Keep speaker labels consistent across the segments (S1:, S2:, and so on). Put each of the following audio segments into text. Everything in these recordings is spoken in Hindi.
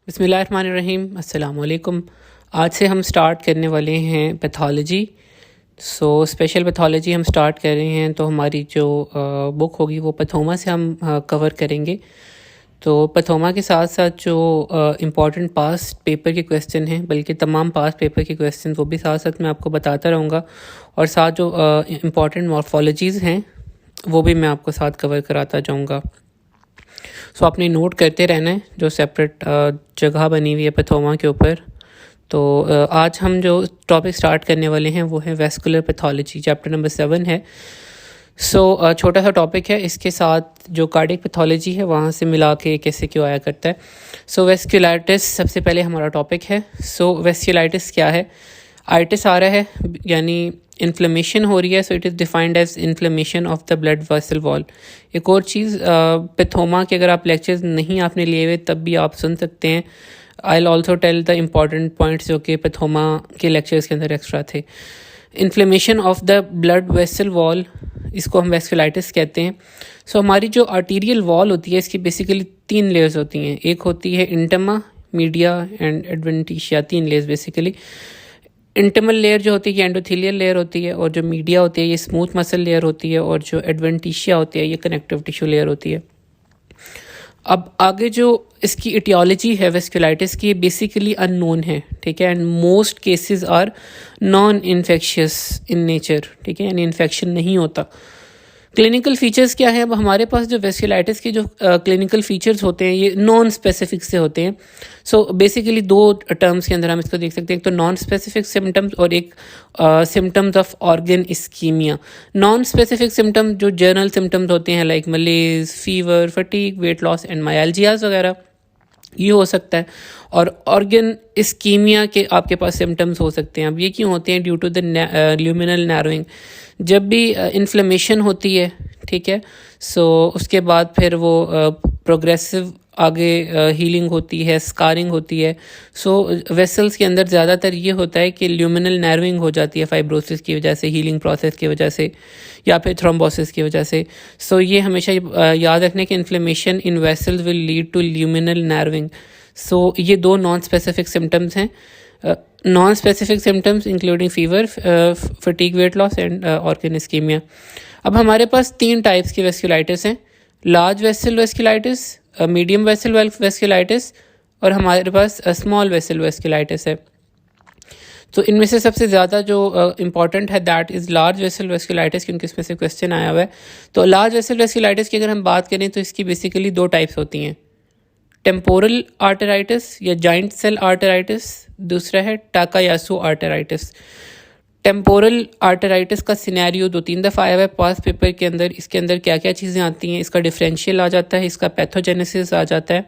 S1: बिस्मिल्लाहिर्रहमानिर्रहीम, अस्सलाम वालेकुम। आज से हम स्टार्ट करने वाले हैं पैथोलॉजी। स्पेशल पैथोलॉजी हम स्टार्ट कर रहे हैं, तो हमारी जो बुक होगी वो पैथोमा से हम कवर करेंगे। तो पैथोमा के साथ साथ जो इम्पॉर्टेंट पास्ट पेपर के क्वेश्चन हैं, बल्कि तमाम पास्ट पेपर के क्वेश्चन वो भी साथ साथ मैं आपको बताता रहूँगा, और साथ जो इम्पॉर्टेंट मॉर्फोलॉजीज़ हैं वो भी मैं आपको साथ कवर कराता जाऊँगा। आपने नोट करते रहना है, जो सेपरेट जगह बनी हुई है पैथोमा के ऊपर। तो आज हम जो टॉपिक स्टार्ट करने वाले हैं वो है वेस्कुलर पैथोलॉजी, चैप्टर नंबर 7 है। छोटा सा टॉपिक है, इसके साथ जो कार्डियक पैथोलॉजी है वहाँ से मिला के कैसे क्यों आया करता है। वेस्कुलाइटिस सबसे पहले हमारा टॉपिक है। वेस्कुलाइटिस क्या है? आइटिस आ रहा है, यानी इन्फ्लेमेशन हो रही है। It is defined as inflammation of the blood vessel wall. एक और चीज़, पैथोमा के अगर आप लेक्चर्स नहीं आपने लिए हुए तब भी आप सुन सकते हैं। I will also tell the important points जो कि पैथोमा के लेक्चर्स के अंदर एक्स्ट्रा थे। Inflammation of the blood vessel wall, इसको हम वेस्कुलाइटिस कहते हैं। हमारी जो आर्टीरियल वॉल होती है इसकी बेसिकली 3 लेयर्स होती हैं। एक होती है intima, media and adventitia, 3 layers basically. Intimal layer जो होती है ये एंडोथेलियल लेयर होती है, और जो मीडिया होती है ये स्मूथ मसल लेयर होती है, और जो एडवेंटिशिया होती है ये कनेक्टिव टिश्यू लेयर होती है। अब आगे जो इसकी इटियोलॉजी है वेस्कुलाइटिस की, बेसिकली अननोन है, ठीक है। And most cases are non infectious in nature, ठीक है, यानी इन्फेक्शन नहीं होता। क्लिनिकल फीचर्स क्या है? अब हमारे पास जो वेस्कुलाइटिस के जो क्लिनिकल फीचर्स होते हैं ये नॉन स्पेसिफिक से होते हैं। बेसिकली 2 टर्म्स के अंदर हम इसको देख सकते हैं, एक तो नॉन स्पेसिफिक सिम्टम्स और एक symptoms of organ ischemia. Non specific symptom जो जर्नल सिम्टम्स होते हैं, like malaise, fever, fatigue, weight loss and myalgias वगैरह, ये हो सकता है। और ऑर्गन इस्कीमिया के आपके पास सिम्टम्स हो सकते हैं। अब ये क्यों होते हैं? Due to the luminal narrowing. जब भी इन्फ्लेमेशन होती है, ठीक है, उसके बाद फिर वो प्रोग्रेसिव आगे हीलिंग होती है, स्कारिंग होती है। वेसल्स के अंदर ज़्यादातर ये होता है कि ल्यूमिनल नैरोइंग हो जाती है फाइब्रोसिस की वजह से, हीलिंग प्रोसेस की वजह से, या फिर थ्रोम्बोसिस की वजह से। ये हमेशा याद रखने कि inflammation in vessels will lead to luminal narrowing. ये 2 नॉन स्पेसिफिक सिम्टम्स हैं। Non specific symptoms including fever, fatigue, weight loss and organ ischemia. अब हमारे पास 3 टाइप्स की वेस्कुलाइटिस हैं: large vessel vasculitis, medium vessel vasculitis, और हमारे पास स्मॉल वेसल वेस्कुलाइटिस है। तो इनमें से सबसे ज़्यादा जो इम्पॉर्टेंट है that is large vessel vasculitis, क्योंकि इसमें से क्वेश्चन आया हुआ है। तो लार्ज वेसल वेस्कुलाइटिस की अगर हम बात करें तो इसकी बेसिकली 2 टाइप्स होती हैं: टेम्पोरल आर्टेराइटिस या जॉइंट सेल आर्टेराइटिस, दूसरा है टाकायासु आर्टेराइटिस। टेम्पोरल आर्टेराइटिस का सिनेरियो 2-3 दफ़ा आया हुआ है पास्ट पेपर के अंदर। इसके अंदर क्या क्या चीज़ें आती हैं? इसका डिफरेंशियल आ जाता है, इसका पैथोजेनेसिस आ जाता है,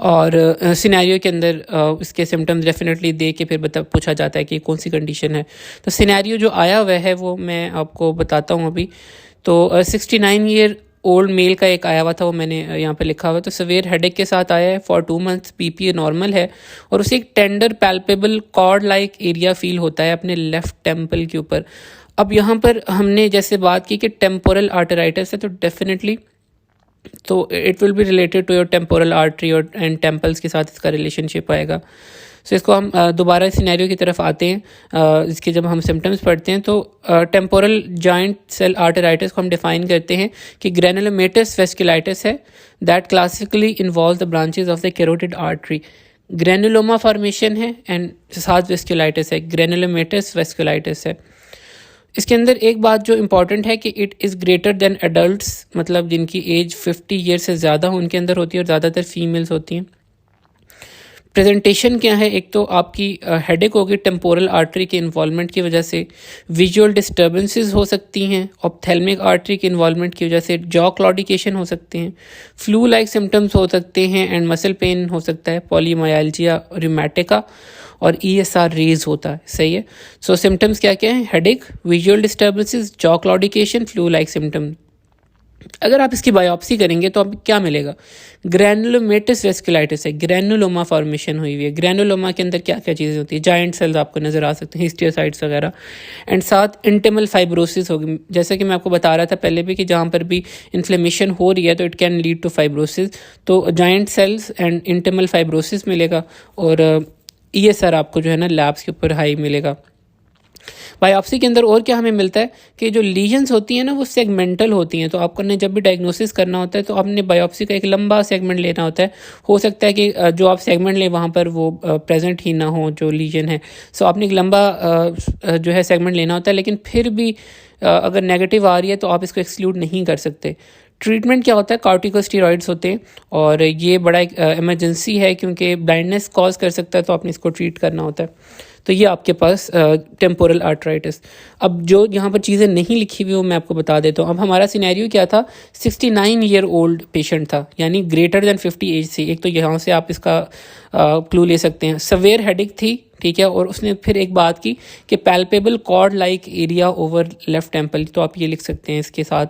S1: और सिनेरियो के अंदर इसके सिम्टम्स डेफिनेटली दे के फिर पूछा जाता है कि कौन सी कंडीशन है। तो सिनेरियो जो आया हुआ है वो मैं आपको बताता हूँ अभी। तो 69 ईयर ओल्ड मेल का एक आया हुआ था, वो मैंने यहाँ पे लिखा हुआ है। तो सवेयर हेडेक के साथ आया है, फॉर 2 मंथ्स बीपी नॉर्मल है, और उसे एक tender palpable cord like area feel होता है अपने लेफ्ट टेम्पल के ऊपर। अब यहाँ पर हमने जैसे बात की कि टेम्पोरल आर्टेराइटिस है, तो डेफिनेटली तो it will be related to your temporal artery और एंड टेम्पल्स के साथ इसका रिलेशनशिप आएगा। इसको हम दोबारा सिनेरियो की तरफ आते हैं। इसके जब हम सिम्टम्स पढ़ते हैं तो टेम्पोरल जॉइंट सेल आर्टेराइटिस को हम डिफाइन करते हैं कि ग्रेनुलोमेटस वेस्कुलाइटिस है, that classically involve the branches of the carotid artery. Granuloma formation है एंड साथ वेस्कुलाइटिस है, ग्रेनुलोमेटस वेस्कुलाइटिस है। इसके अंदर एक बात जो इम्पॉर्टेंट है कि it is greater than adults, मतलब जिनकी एज 50 ईयर से ज़्यादा हो उनके अंदर होती है, और ज़्यादातर फीमेल्स होती हैं। प्रेजेंटेशन क्या है? एक तो आपकी हेडेक होगी टेम्पोरल आर्टरी के इन्वॉल्वमेंट की वजह से, विजुअल डिस्टर्बेंसेस हो सकती हैं ऑप्थेल्मिक आर्टरी के इन्वॉल्वमेंट की वजह से, जॉ क्लॉडिकेशन हो सकते हैं, फ्लू लाइक सिम्टम्स हो सकते हैं, एंड मसल पेन हो सकता है, पॉलीमायल्जिया, रिमैटिका, और ESR रेज होता है। सही है। सिम्टम्स क्या क्या हैं? Headache, visual disturbances, jaw claudication, flu like symptoms. अगर आप इसकी बायोप्सी करेंगे तो अब क्या मिलेगा, ग्रैनुलोमेटस वेस्कुलाइटिस है, ग्रैनुलोमा फॉर्मेशन हुई हुई है। ग्रैनुलोमा के अंदर क्या क्या चीज़ें होती है, जाइंट सेल्स आपको नज़र आ सकते हैं, हिस्टियोसाइट्स वगैरह, एंड साथ इंटिमल फाइब्रोसिस होगी। जैसे कि मैं आपको बता रहा था पहले भी कि जहाँ पर भी इन्फ्लेमेशन हो रही है तो it can lead to fibrosis, तो giant cells and intimal fibrosis मिलेगा, और ESR आपको जो है ना लैब्स के ऊपर हाई मिलेगा। बायोप्सी के अंदर और क्या हमें मिलता है कि जो लीजन्स होती हैं ना वो सेगमेंटल होती हैं, तो आपको ने जब भी डायग्नोसिस करना होता है तो आपने बायोप्सी का एक लंबा सेगमेंट लेना होता है। हो सकता है कि जो आप सेगमेंट लें वहाँ पर वो प्रेजेंट ही ना हो जो लीजन है, सो आपने एक लंबा जो है सेगमेंट लेना होता है, लेकिन फिर भी अगर नेगेटिव आ रही है तो आप इसको एक्सक्लूड नहीं कर सकते। ट्रीटमेंट क्या होता है, कॉर्टिकोस्टेरॉइड्स होते हैं, और ये बड़ा एक इमरजेंसी है क्योंकि ब्लाइंडनेस कॉज कर सकता है, तो आपने इसको ट्रीट करना होता है। तो ये आपके पास टेम्पोरल आर्थराइटिस। अब जो यहाँ पर चीज़ें नहीं लिखी हुई वो मैं आपको बता देता हूँ। अब हमारा सिनेरियो क्या था, 69 ईयर ओल्ड पेशेंट था, यानी ग्रेटर देन 50 एज थी। एक तो यहाँ से आप इसका क्लू ले सकते हैं। सवेयर हेडेक थी, ठीक है, और उसने फिर एक बात की कि palpable cord like area over left temple, तो आप ये लिख सकते हैं इसके साथ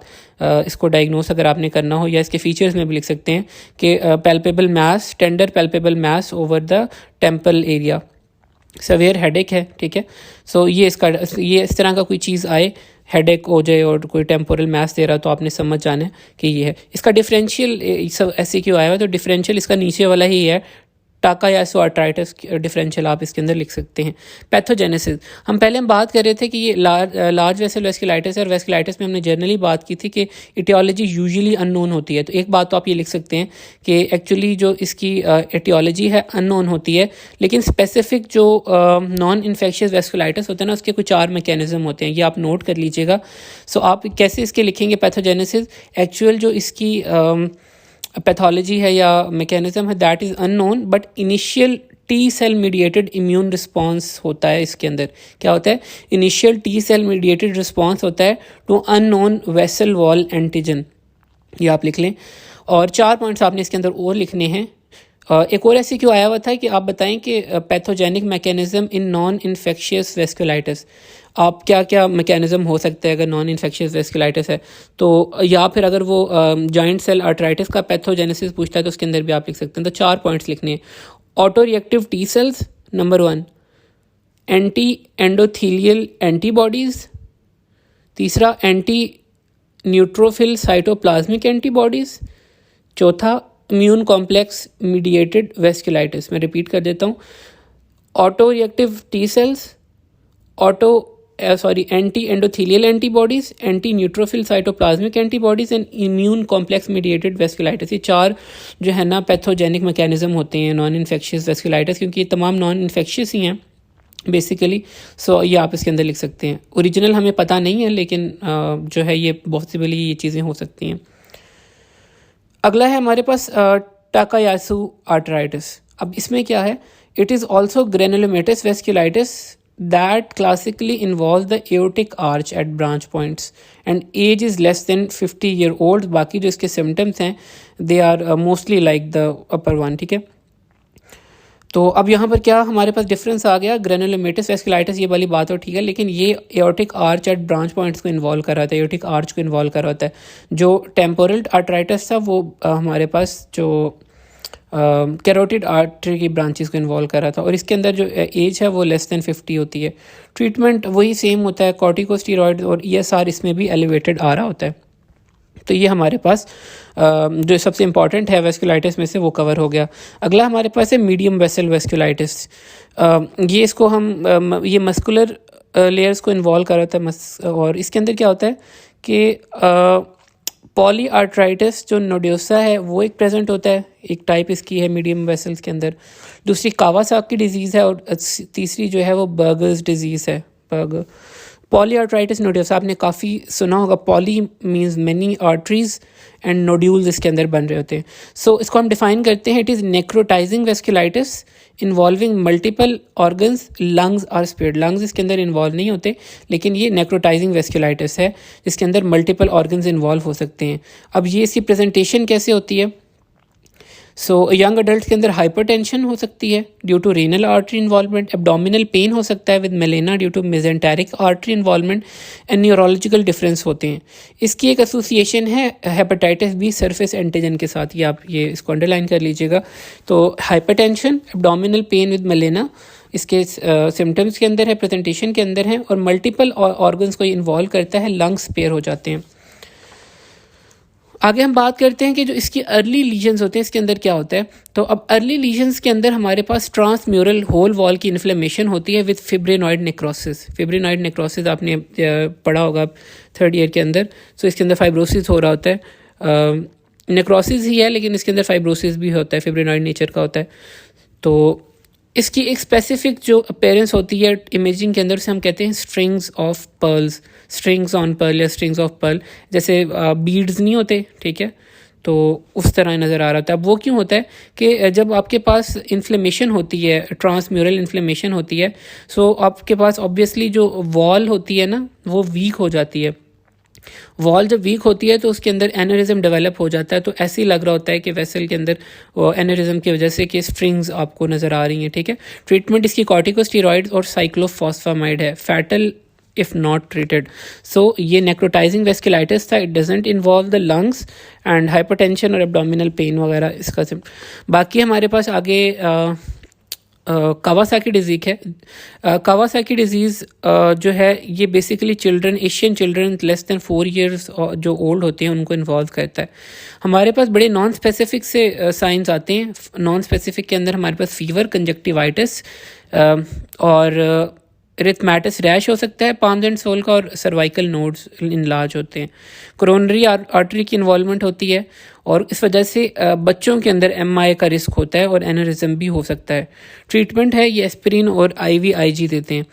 S1: इसको डायग्नोस अगर आपने करना हो, या इसके फीचर्स में भी लिख सकते हैं कि palpable mass, tender palpable mass over the temple area, severe headache है, ठीक है। सो ये इस तरह का कोई चीज़ आए, हेडेक हो जाए और कोई टेम्पोरल मैस दे रहा, तो आपने समझ जाना है कि ये है। इसका डिफरेंशियल सब ऐसे क्यों आया हुआ, तो डिफरेंशियल इसका नीचे वाला ही है, टाकायासो आर्थराइटिस डिफरेंशियल आप इसके अंदर लिख सकते हैं। पैथोजेनेसिस, हम बात कर रहे थे कि ये लार्ज वेसल वेस्कुलाइटिस है, और वेस्कुलाइटिस में हमने जनरली बात की थी कि इटियोलॉजी यूजुअली अननोन होती है। तो एक बात तो आप ये लिख सकते हैं कि एक्चुअली जो इसकी इटियोलॉजी है अननोन होती है, लेकिन स्पेसिफिक जो नॉन इन्फेक्शियस वेस्कुलाइटिस होता है ना, उसके कुछ 4 मैकेनिज्म होते हैं, ये आप नोट कर लीजिएगा। सो आप कैसे इसके लिखेंगे पैथोजेनेसिस, एक्चुअल जो इसकी पैथोलॉजी है या मैकेनिज्म है that is unknown, but initial T cell mediated immune response होता है। इसके अंदर क्या होता है, initial T cell mediated response होता है to unknown vessel wall antigen, ये आप लिख लें। और 4 पॉइंट्स आपने इसके अंदर और लिखने हैं। एक और ऐसे क्यों आया हुआ था कि आप बताएं कि pathogenic mechanism in non infectious vasculitis, आप क्या क्या मैकेनिज्म हो सकता है अगर नॉन इन्फेक्शियस वेस्कुलाइटिस है, तो या फिर अगर वो जॉइंट सेल आर्थराइटिस का पैथोजेनेसिस पूछता है तो उसके अंदर भी आप लिख सकते हैं। तो 4 पॉइंट्स लिखने हैं। Auto reactive T cells number 1, anti endothelial antibodies, तीसरा एंटी न्यूट्रोफिल साइटोप्लाज्मिक एंटीबॉडीज़, चौथा इम्यून कॉम्प्लेक्स मीडिएटेड वेस्कुलाइटिस। मैं रिपीट कर देता हूँ, auto reactive T cells, anti endothelial antibodies, anti neutrophil cytoplasmic antibodies and immune complex mediated vasculitis. ये 4 जो है ना पैथोजेनिक मैकेनिज्म होते हैं नॉन इन्फेक्शियस वेस्कुलाइटिस, क्योंकि ये तमाम नॉन इन्फेक्शियस ही हैं बेसिकली। सो ये आप इसके अंदर लिख सकते हैं। ओरिजिनल हमें पता नहीं है, लेकिन जो है ये पॉसिबली ये चीज़ें हो सकती हैं। अगला है हमारे पास टाकायासु आर्थराइटिस। अब इसमें क्या है, it is also granulomatous vasculitis that classically involves the aortic arch at branch points and age is less than 50 year old। बाकी जो इसके symptoms हैं they are mostly like the upper one, ठीक है। तो अब यहाँ पर क्या हमारे पास डिफरेंस आ गया, ग्रेनुलोमेटस वेस्कुलाइटिस ये वाली बात हो, ठीक है, लेकिन ये aortic arch at branch points को इन्वॉल्व कर रहा था, एओर्टिक आर्च को इन्वॉल्व कर रहा था। जो टेम्पोरल आर्थराइटिस था वो हमारे पास जो कैरोटिड आर्टरी की ब्रांचेस को इन्वॉल्व कर रहा था, और इसके अंदर जो एज है वो लेस देन 50 होती है। ट्रीटमेंट वही सेम होता है, कॉर्टिकोस्टेरॉइड और ESR इसमें भी एलिवेटेड आ रहा होता है। तो ये हमारे पास जो सबसे इंपॉर्टेंट है वेस्कुलाइटिस में से वो कवर हो गया। अगला हमारे पास है मीडियम वेसल वेस्कुलाइटिस। ये इसको हम ये मस्कुलर लेयर्स को इन्वॉल्व कर रहा था, और इसके अंदर क्या होता है कि पॉली आर्थराइटिस जो नोड्योसा है वो एक प्रेजेंट होता है, एक टाइप इसकी है मीडियम वेसल्स के अंदर। दूसरी कावासाकी डिजीज़ है, और तीसरी जो है वो बर्गर्स डिजीज़ है, बर्गर। पॉली आर्थराइटिस नोड्योसा आपने काफ़ी सुना होगा, poly means many arteries and nodules इसके अंदर बन रहे होते हैं। सो इसको हम डिफाइन करते हैं, it is necrotizing vasculitis involving multiple organs, lungs are spared. Lungs इसके अंदर इन्वॉल्व नहीं होते, लेकिन ये नेक्रोटाइजिंग वेस्कुलाइटिस है जिसके अंदर मल्टीपल ऑर्गन्स इन्वॉल्व हो सकते हैं। अब ये इसकी प्रेजेंटेशन कैसे होती है, सो यंग अडल्ट के अंदर हाइपरटेंशन हो सकती है due to renal artery involvement, abdominal pain हो सकता है with melena due to mesenteric artery involvement and neurological difference होते हैं। इसकी एक एसोसिएशन है हेपेटाइटिस बी सरफेस एंटीजन के साथ, ये आप ये इसको अंडरलाइन कर लीजिएगा। तो hypertension, abdominal pain with melena इसके सिम्टम्स के अंदर है, प्रेजेंटेशन के अंदर है, और मल्टीपल ऑर्गन्स को इन्वॉल्व करता है, लंग्स पेयर हो जाते हैं। आगे हम बात करते हैं कि जो इसकी अर्ली लीजन्स होते हैं इसके अंदर क्या होता है। तो अब अर्ली लीजन्स के अंदर हमारे पास ट्रांसम्यूरल होल वॉल की इन्फ्लेमेशन होती है with fibrinoid necrosis. Fibrinoid necrosis आपने पढ़ा होगा 3rd ईयर के अंदर। सो इसके अंदर फाइब्रोसिस हो रहा होता है, नेक्रोसिस ही है लेकिन इसके अंदर फाइब्रोसिस भी होता है, फिब्रिनॉइड नेचर का होता है। तो इसकी एक स्पेसिफिक जो अपीयरेंस होती है इमेजिंग के अंदर से हम कहते हैं strings of pearls, strings on pearl या स्ट्रिंग्स ऑफ पर्ल, जैसे बीड्स नहीं होते, ठीक है, तो उस तरह नज़र आ रहा था। अब वो क्यों होता है कि जब आपके पास इन्फ्लेमेशन होती है, ट्रांसम्यूरल इन्फ्लेमेशन होती है, सो आपके पास ऑब्वियसली जो वॉल होती है ना वो वीक हो जाती है। वॉल जब वीक होती है तो उसके अंदर एनेरिज्म डेवलप हो जाता है। तो ऐसे ही लग रहा होता है कि वेसल के अंदर एनेरिज्म की वजह से कि स्ट्रिंग्स आपको नज़र आ रही हैं, ठीक है। ट्रीटमेंट इसकी कॉर्टिकोस्टेरॉइड्स और साइक्लोफॉस्फामाइड है, फैटल इफ़ नॉट ट्रीटेड। सो ये नेक्रोटाइजिंग वेस्कुलाइटिस था, it doesn't involve the lungs and hypertension और एब्डोमिनल पेन वगैरह इसका बाकी हमारे पास आगे कावासाकी डिजीज़ है। कावासाकी डिजीज़ जो है ये basically children, Asian children less than 4 years जो ओल्ड होते हैं उनको इन्वॉल्व करता है। हमारे पास बड़े नॉन स्पेसिफिक से साइंस आते हैं। नॉन स्पेसिफिक के अंदर हमारे पास फीवर, कंजक्टिवाइटिस और रिथमैटिस रैश हो सकता है, पाम्स एंड सोल का, और सर्वाइकल नोड्स इनलार्ज होते हैं। कोरोनरी आर्टरी की इन्वॉल्वमेंट होती है और इस वजह से बच्चों के अंदर MI का रिस्क होता है और एनेरिज्म भी हो सकता है। ट्रीटमेंट है ये एस्पिरिन और IVIG देते हैं।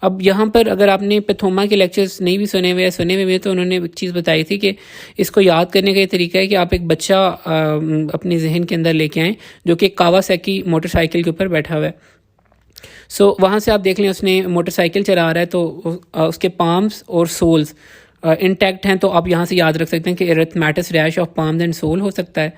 S1: अब यहाँ पर अगर आपने पैथोमा के लेक्चर्स नहीं भी सुने हुए या सुने हुए तो उन्होंने एक चीज़ बताई थी कि इसको याद करने का ये तरीका है कि आप एक बच्चा अपने जहन के अंदर लेके आएँ जो कि कावासाकी मोटरसाइकिल के ऊपर बैठा हुआ है। सो वहाँ से आप देख लें उसने मोटरसाइकिल चला रहा है तो उसके पाम्स और सोल्स इंटैक्ट हैं, तो आप यहाँ से याद रख सकते हैं कि erythematous rash of palms and sole हो सकता है।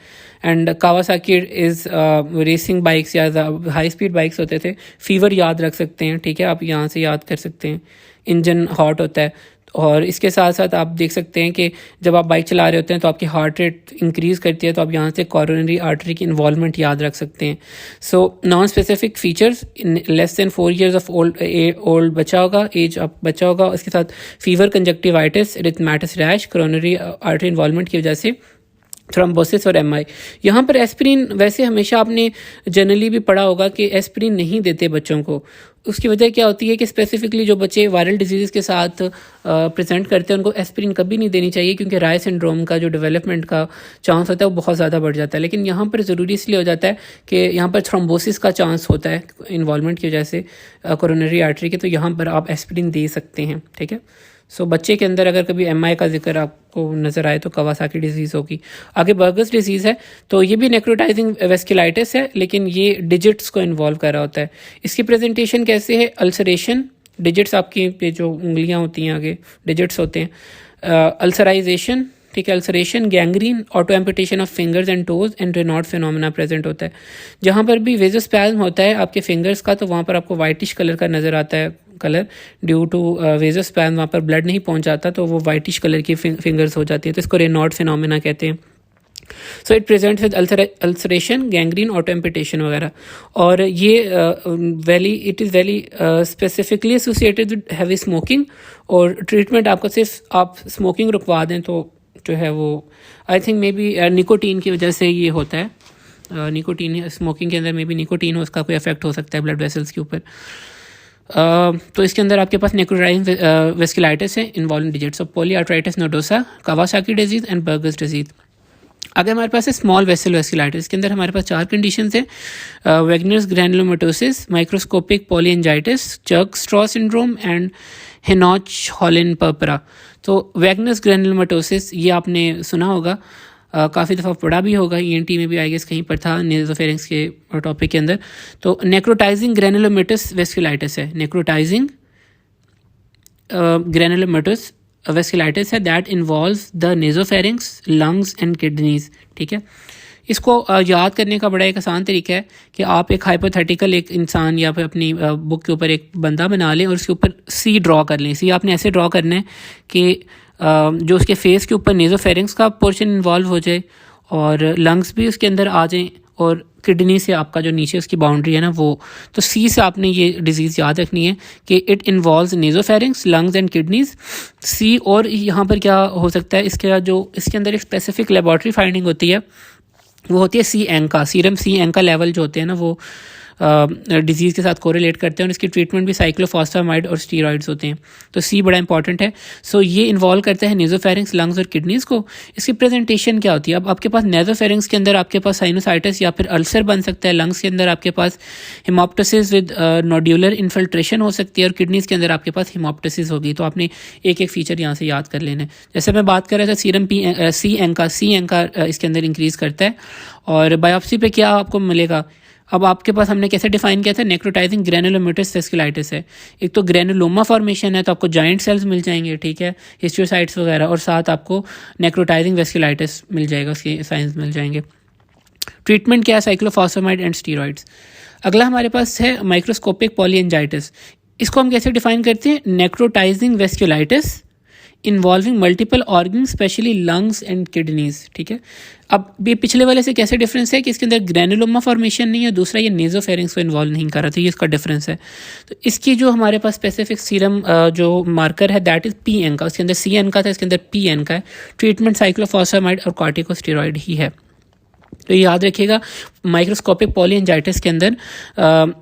S1: And Kawasaki is racing bikes या हाई स्पीड बाइक्स होते थे। फीवर याद रख सकते हैं, ठीक है, आप यहाँ से याद कर सकते हैं। इंजन हॉट होता है और इसके साथ साथ आप देख सकते हैं कि जब आप बाइक चला रहे होते हैं तो आपकी हार्ट रेट इंक्रीज़ करती है, तो आप यहाँ से कोरोनरी आर्टरी की इन्वॉल्वमेंट याद रख सकते हैं। So non specific features, less than 4 years of old बच्चा होगा, एज ऑफ बच्चा होगा, उसके साथ fever, conjunctivitis, erythematous rash, coronary artery involvement की वजह से थ्रोम्बोसिस और MI। यहाँ पर एस्पिरिन वैसे हमेशा आपने जनरली भी पढ़ा होगा कि एस्पिरिन नहीं देते बच्चों को। उसकी वजह क्या होती है कि स्पेसिफिकली जो बच्चे वायरल डिजीज़ के साथ प्रेजेंट करते हैं उनको एस्पिरिन कभी नहीं देनी चाहिए, क्योंकि राय सिंड्रोम का जो डेवलपमेंट का चांस होता है वो बहुत ज़्यादा बढ़ जाता है। लेकिन यहाँ पर ज़रूरी इसलिए हो जाता है कि यहाँ पर थ्रोम्बोसिस का चांस होता है इन्वॉल्वमेंट की वजह से कोरोनरी आर्टरी के, तो यहाँ पर आप एस्पिरिन दे सकते हैं, ठीक है। सो बच्चे के अंदर अगर कभी MI का जिक्र आपको नज़र आए तो कावासाकी डिजीज़ होगी। आगे बर्गर्स डिजीज़ है, तो ये भी नेक्रोटाइजिंग वेस्कुलाइटिस है लेकिन ये डिजिट्स को इन्वॉल्व कर रहा होता है। इसकी प्रेजेंटेशन कैसे है? अल्सरेशन, डिजिट्स आपकी पे जो उंगलियां होती हैं आगे डिजिट्स होते हैं, अल्सराइजेशन, ठीक है, ulceration, gangrene, auto amputation of fingers and toes and Raynaud phenomena present होता है। जहाँ पर भी वेजोस्पैज्म होता है आपके फिंगर्स का तो वहाँ पर आपको वाइटिश कलर का नज़र आता है कलर, ड्यू टू वेजोस्पैज्म वहाँ पर ब्लड नहीं पहुँच जाता तो वो वाइटिश कलर की फिंगर्स हो जाती है, तो इसको रेनॉल्ड फिनोमेना कहते हैं। So it present with ulceration, gangrene, auto amputation वगैरह। और ये it is very specifically associated with heavy smoking, और ट्रीटमेंट आपको सिर्फ आप स्मोकिंग रुकवा दें तो जो है वो I think may be nicotine की वजह से ये होता है। निकोटीन स्मोकिंग के अंदर मे बी निकोटीन उसका कोई इफेक्ट हो सकता है ब्लड वेसल्स के ऊपर। तो इसके अंदर आपके पास नेक्रोटाइजिंग वेस्कुलाइटिस है involving digits of polyarthritis nodosa, Kawasaki disease and burgers disease. आगे हमारे पास है स्मॉल वेसल वेस्कुलाइटिस। इसके अंदर हमारे पास 4 कंडीशंस हैं, Wegener's granulomatosis, microscopic polyangiitis, Churg Strauss syndrome and Henoch हॉलिन पर्परा। तो वैगनर्स ग्रैनुलोमेटोसिस ये आपने सुना होगा, काफ़ी दफ़ा पढ़ा भी होगा, ENT में भी आई गेस कहीं पर था नेज़ोफेरिंक्स के टॉपिक के अंदर। तो नेक्रोटाइजिंग ग्रैनुलोमेटस वेस्कुलाइटिस है, नेक्रोटाइजिंग ग्रैनुलोमेटस वेस्कुलाइटिस है that involves the nasopharynx, lungs and kidneys, ठीक है। इसको याद करने का बड़ा एक आसान तरीका है कि आप एक हाइपोथेटिकल एक इंसान या फिर अपनी बुक के ऊपर एक बंदा बना लें और उसके ऊपर सी ड्रॉ कर लें। सी आपने ऐसे ड्रॉ करना है कि जो उसके फेस के ऊपर नेज़ोफेरिंक्स का पोर्शन इन्वॉल्व हो जाए और लंग्स भी उसके अंदर आ जाएं और किडनी से आपका जो नीचे उसकी बाउंड्री है ना वो, तो सी से आपने ये डिजीज़ याद रखनी है कि it involves nasopharynx, lungs and kidneys. C और यहाँ पर क्या हो सकता है, इसके अंदर एक स्पेसिफिक लेबॉर्ट्री फाइंडिंग होती है, वो होती है सी एंका, सीरम सी एंका लेवल जो होते हैं ना वो डिजीज़ के साथ कोरिलेट करते हैं और इसकी ट्रीटमेंट भी साइक्लोफॉस्फामाइड और स्टीरॉइड्स होते हैं। तो सी बड़ा इंपॉर्टेंट है। सो ये इन्वॉल्व करते हैं नेज़ोफेरिंक्स, लंग्स और किडनीज़ को। इसकी प्रेजेंटेशन क्या होती है? अब आपके पास नेज़ोफेरिंक्स के अंदर आपके पास साइनोसाइटिस या फिर अल्सर बन सकता है, लंग्स के अंदर आपके पास हिमोप्टोसिस विद नोड्यूलर इन्फिल्ट्रेशन हो सकती है और किडनीज़ के अंदर आपके पास हिमोप्टोसिस होगी। तो आपने एक एक फीचर यहाँ से याद कर लेना है। जैसे मैं बात कर रहा था सीरम सी एंका इसके अंदर इंक्रीज़ करता है। और बायोप्सी पे क्या आपको मिलेगा? अब आपके पास हमने कैसे डिफाइन किया था, नेक्रोटाइजिंग ग्रेनुलोमेटस वेस्कुलाइटिस है। एक तो ग्रेनुलोमा फॉर्मेशन है तो आपको जॉइंट सेल्स मिल जाएंगे, ठीक है, हिस्ट्रियोसाइट्स वगैरह, और साथ आपको नेक्रोटाइजिंग वेस्कुलाइटिस मिल जाएगा, उसके साइंस मिल जाएंगे। ट्रीटमेंट क्या है? Cyclophosphamide and steroids. अगला हमारे पास है माइक्रोस्कोपिक पॉलीएंजाइटिस। इसको हम कैसे डिफाइन करते हैं? Necrotizing vasculitis involving multiple organ specially lungs and kidneys, ठीक है। अब ये पिछले वाले से कैसे डिफरेंस है कि इसके अंदर ग्रेनुलोमा फॉर्मेशन नहीं है, दूसरा ये नेज़ोफेरिंक्स को इन्वॉल्व नहीं कर रहा था, ये इसका डिफरेंस है। तो इसकी जो हमारे पास स्पेसिफिक सीरम जो मार्कर है दैट इज़ पी एन का, उसके अंदर सी एन का था, इसके अंदर पी एन का है। ट्रीटमेंट साइक्लोफॉस्फेमाइड और कॉर्टिकोस्टेरॉइड ही है। तो याद रखिएगा माइक्रोस्कोपिक पॉलीएंजाइटिस के अंदर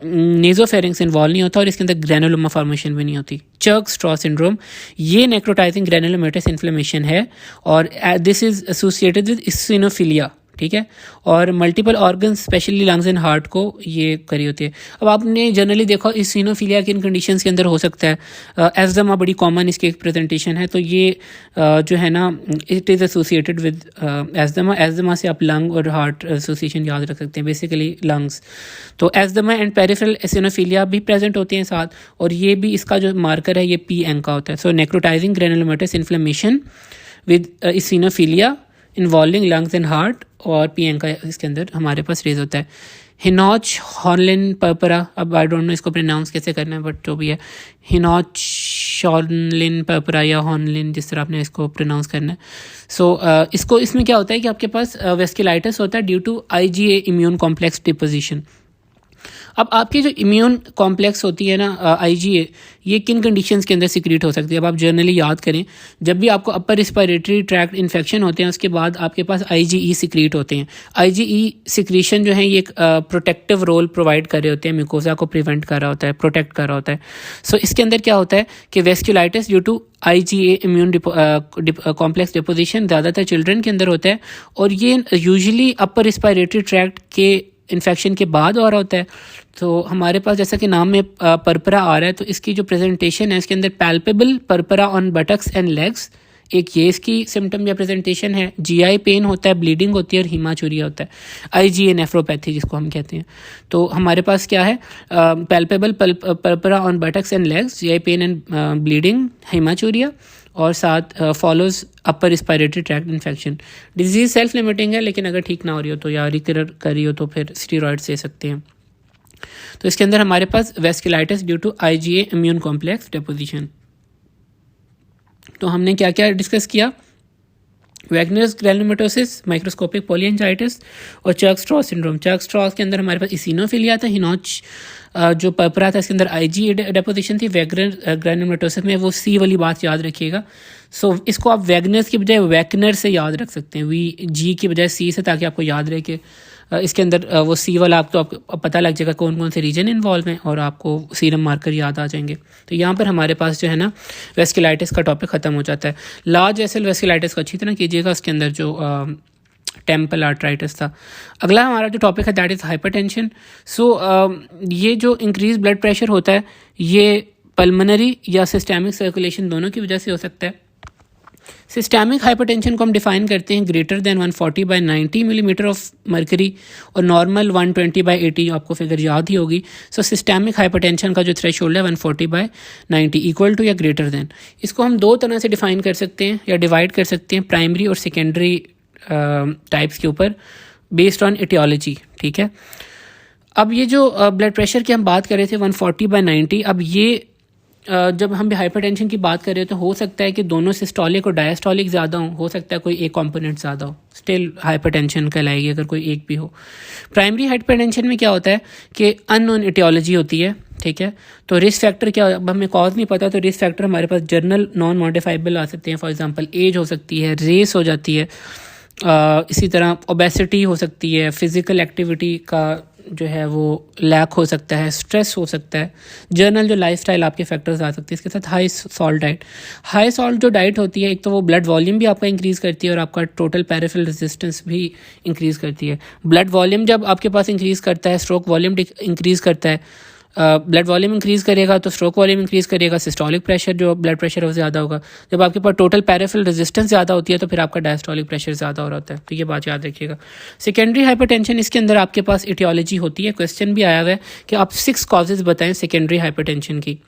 S1: नेज़ोफेरिंक्स इन्वॉल्व नहीं होता और इसके अंदर ग्रेनुलोमा फॉर्मेशन भी नहीं होती। चर्क-स्ट्रॉ सिंड्रोम, ये नेक्रोटाइजिंग ग्रेनुलोमेटस इन्फ्लेमेशन है और this is associated with eosinophilia, ठीक है, और multiple organ specially lungs and heart को ये करी होती है। अब आपने जनरली देखा इसिनोफिलिया किन कंडीशंस के अंदर हो सकता है? एज़मा बड़ी कॉमन इसकी एक प्रेजेंटेशन है। तो ये जो है ना it is associated with asthma से आप लंग और हार्ट एसोसिएशन याद रख सकते हैं, बेसिकली लंग्स। तो एज़मा एंड पेरिफेरल इसिनोफिलिया भी प्रेजेंट होते हैं साथ, और ये भी इसका जो मार्कर है ये पी एन का होता है। So necrotizing granulomatous inflammation with eosinophilia involving lungs and heart, और पी एन का इसके अंदर हमारे पास रेज होता है। हिनॉच हॉर्नलिन पर्परा, अब आई डोंट नो इसको प्रोनाउंस कैसे करना है, बट जो भी है हिनॉच हॉर्नलिन पर्परा या हॉर्नलिन, जिस तरह आपने इसको प्रोनाउंस करना है। सो इसमें क्या होता है कि आपके पास वेस्कुलाइटिस होता है due to IgA immune complex deposition. अब आपकी जो इम्यून कॉम्प्लेक्स होती है ना IgA, ये किन कंडीशंस के अंदर सिक्रीट हो सकती है? अब आप जर्नली याद करें, जब भी आपको अपर रिस्पायरेटरी ट्रैक्ट इन्फेक्शन होते हैं उसके बाद आपके पास IgE सिक्रीट होते हैं। IgE सिक्रीशन जो है ये एक प्रोटेक्टिव रोल प्रोवाइड कर रहे होते हैं, म्यूकोसा को प्रिवेंट कर रहा होता है, प्रोटेक्ट कर रहा होता है। सो इसके अंदर क्या होता है कि vasculitis due to IgA immune complex deposition ज़्यादातर चिल्ड्रन के अंदर होता है, और ये यूजुअली अपर रिस्पायरेटरी ट्रैक्ट के इन्फेक्शन के बाद हो रहा होता है। तो हमारे पास जैसा कि नाम में पर्परा आ रहा है, तो इसकी जो प्रेजेंटेशन है इसके अंदर palpable purpura on buttocks and legs, एक ये इसकी सिम्टम या प्रेजेंटेशन है। GI पेन होता है, ब्लीडिंग होती है और हीमाचूरिया होता है, IgA नेफ्रोपैथी जिसको हम कहते हैं। तो हमारे पास क्या है? Palpable purpura on buttocks and legs, GI pain and bleeding, haematuria, और साथ follows upper respiratory tract infection. Disease self limiting है, लेकिन अगर ठीक ना हो रही हो तो या रिकवर कर रही हो तो फिर स्टीरॉइड्स ले सकते हैं। तो इसके अंदर हमारे पास vasculitis due to IgA immune complex deposition. तो हमने क्या क्या डिस्कस किया? वैगनर्स ग्रेनुलोमेटोसिस, माइक्रोस्कोपिक पॉलीएंजाइटिस और चर्क-स्ट्रॉ सिंड्रोम। चर्क-स्ट्रॉ के अंदर हमारे पास इसिनोफिलिया था, हिनॉच जो पर्परा था इसके अंदर IgA डेपोजिशन थी। वैगनर ग्रेनुलोमेटोसिस में वो सी वाली बात याद रखिएगा। सो इसको आप वैगनर्स की बजाय वैकनर से याद रख सकते हैं, VG की बजाय C से, ताकि आपको याद रहे कि इसके अंदर वो सी वाला आपको पता लग जाएगा कौन कौन से रीजन इन्वॉल्व हैं और आपको सीरम मार्कर याद आ जाएंगे। तो यहाँ पर हमारे पास जो है ना वेस्कुलाइटिस का टॉपिक ख़त्म हो जाता है। लार्ज वेसल वेस्कुलाइटिस को अच्छी तरह कीजिएगा, उसके अंदर जो टेम्पल आर्ट्राइटिस था। अगला हमारा जो टॉपिक है दैट इज़ हाइपरटेंशन। सो ये जो इंक्रीज ब्लड प्रेशर होता है ये पल्मोनरी या सिस्टेमिक सर्कुलेशन दोनों की वजह से हो सकता है। सिस्टेमिक हाइपरटेंशन को हम डिफाइन करते हैं greater than 140/90 millimetre of mercury और नॉर्मल 120/80, आपको फिगर याद ही होगी। सो सिस्टेमिक हाइपरटेंशन का जो थ्रेशोल्ड है 140/90 इक्वल टू या ग्रेटर देन। इसको हम दो तरह से डिफाइन कर सकते हैं या डिवाइड कर सकते हैं, प्राइमरी और सेकेंडरी टाइप्स के ऊपर। बेस्ड ऑन एटियोलॉजी, ठीक है। अब ये जो ब्लड प्रेशर की हम बात कर रहे थे 140/90, अब ये जब हम हाइपरटेंशन की बात कर रहे हो तो हो सकता है कि दोनों सिस्टोलिक और डायस्टोलिक ज़्यादा हो सकता है कोई एक कंपोनेंट ज़्यादा हो, स्टिल हाइपरटेंशन कहलाएगी अगर कोई एक भी हो। प्राइमरी हाइपरटेंशन में क्या होता है कि अननोन एटियोलॉजी होती है, ठीक है। तो रिस्क फैक्टर क्या, अब हमें कॉज नहीं पता तो रिस्क फैक्टर हमारे पास जर्नल नॉन मॉडिफाइबल आ सकते हैं। फॉर एग्जांपल एज हो सकती है, रेस हो जाती है, इसी तरह ओबेसिटी हो सकती है, फिज़िकल एक्टिविटी का जो है वो लैक हो सकता है, स्ट्रेस हो सकता है, जर्नल जो लाइफस्टाइल आपके फैक्टर्स आ सकते हैं। इसके साथ high salt diet, high salt जो डाइट होती है एक तो वो ब्लड वॉल्यूम भी आपका इंक्रीज़ करती है और आपका टोटल पेरिफेरल रेजिस्टेंस भी इंक्रीज़ करती है। ब्लड वॉल्यूम जब आपके पास इंक्रीज़ करता है, स्ट्रोक वॉल्यूम इंक्रीज़ करता है, ब्लड वॉल्यूम इंक्रीज़ करेगा तो स्ट्रोक वॉल्यूम इंक्रीज़ करेगा, सिस्टोलिक प्रेशर जो ब्लड प्रेशर है वो ज़्यादा होगा। जब आपके पास टोटल पेरिफेरल रेजिस्टेंस ज़्यादा होती है तो फिर आपका डायस्टोलिक प्रेशर ज़्यादा हो रहा होता है। तो ये बात याद रखिएगा। सेकेंडरी हाइपरटेंशन, इसके अंदर आपके पास एटियोलॉजी होती है। क्वेश्चन भी आया हुआ है कि आप 6 कॉजेज़ बताएं सेकेंडरी हाइपरटेंशन की।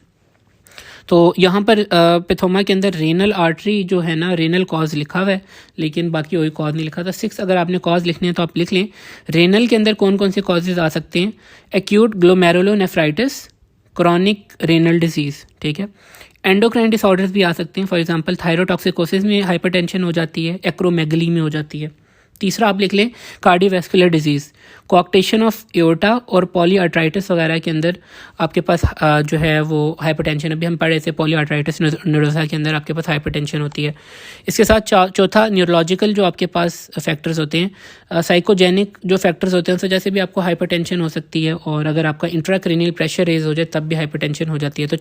S1: तो यहाँ पर पैथोमा के अंदर रेनल आर्टरी जो है ना, रेनल कॉज लिखा हुआ है लेकिन बाकी कोई कॉज नहीं लिखा था। 6 अगर आपने कॉज लिखने हैं तो आप लिख लें। रेनल के अंदर कौन कौन से कॉजेज़ आ सकते हैं? Acute glomerulonephritis, chronic renal disease, ठीक है। एंडोक्राइन डिसऑर्डर्स भी आ सकते हैं, फॉर एग्जांपल थायरोटॉक्सिकोसिस में हाइपरटेंशन हो जाती है, एक्रोमेगली में हो जाती है। तीसरा आप लिख लें कार्डियोवैस्कुलर डिजीज़, कोआक्टेशन ऑफ एओर्टा और पॉलीआर्ट्राइटिस वगैरह के अंदर आपके पास जो है वो हाइपरटेंशन, अभी हम पढ़े थे पॉलीआर्ट्राइटिस नोडोसा के अंदर आपके पास हाइपरटेंशन होती है। इसके साथ चौथा न्यूरोलॉजिकल जो आपके पास फैक्टर्स होते हैं, साइकोजेनिक जो फैक्टर्स होते हैं उस वजह से भी आपको हाइपरटेंशन हो सकती है, और अगर आपका इंट्राक्रेनियल प्रेशर रेज हो जाए तब भी हाइपरटेंशन हो जाती है। तो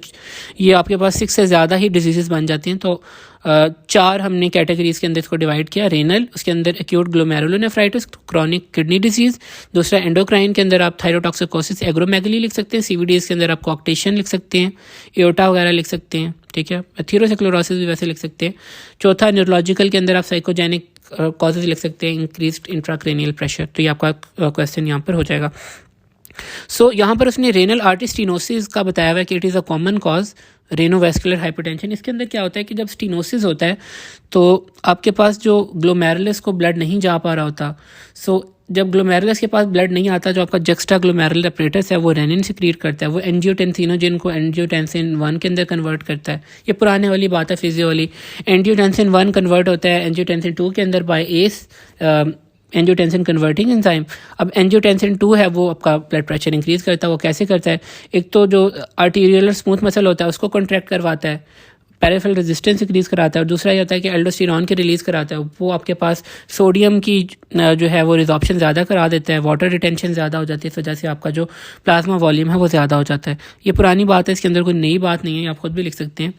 S1: ये आपके पास 6 से ज़्यादा ही डिजीज़ बन जाती हैं। तो 4 हमने कैटेगरीज के अंदर इसको डिवाइड किया। रेनल, उसके अंदर acute glomerulonephritis, chronic kidney disease. दूसरा एंडोक्राइन के अंदर आप थायरोटॉक्सिकोसिस, एग्रोमेगली लिख सकते हैं। सीवीडीएस के अंदर आप कोआक्टेशन लिख सकते हैं, एओर्टा वगैरह लिख सकते हैं, ठीक है। एथेरोस्क्लेरोसिस भी वैसे लिख सकते हैं। चौथा न्यूरोलॉजिकल के अंदर आप साइकोजेनिक कॉजेज लिख सकते हैं, इंक्रीज्ड इंट्राक्रेनियल प्रेशर। तो ये आपका क्वेश्चन यहाँ पर हो जाएगा। सो यहाँ पर उसने रेनल आर्टरी स्टीनोसिस का बताया हुआ है कि it is a common cause renovascular hypertension. इसके अंदर क्या होता है कि जब स्टीनोसिस होता है तो आपके पास जो ग्लोमेरुलस को ब्लड नहीं जा पा रहा होता, सो जब ग्लोमेरुलस के पास ब्लड नहीं आता, जो आपका जक्स्टा ग्लोमेरुलर अपरेटस है वो रेनिन सिक्रीट करता है, वो एंजियोटेंसिनोजन को एंजियोटेंसिन 1 के अंदर कन्वर्ट करता है। ये पुराने वाली बात है फिजियो वाली। एंजियोटेंसिन 1 कन्वर्ट होता है एंजियोटेंसिन 2 के अंदर by S angiotensin converting enzyme. अब एंजियोटेंसिन 2 है वो आपका ब्लड प्रेशर इंक्रीज़ करता है। वो कैसे करता है? एक तो जो आर्टीरियल स्मूथ मसल होता है उसको कॉन्ट्रैक्ट करवाता है, पेरिफेरल रेजिस्टेंस इंक्रीज़ कराता है, और दूसरा ये होता है कि एल्डोस्टेरॉन के रिलीज़ कराता है। वो आपके पास सोडियम की जो है वो रिजॉर्प्शन ज़्यादा करा देता है, वाटर रिटेंशन ज़्यादा हो जाती है, इस वजह से आपका जो प्लाज्मा वॉल्यूम है वो ज़्यादा हो जाता है। ये पुरानी बात है, इसके अंदर कोई नई बात नहीं है, आप खुद भी लिख सकते हैं।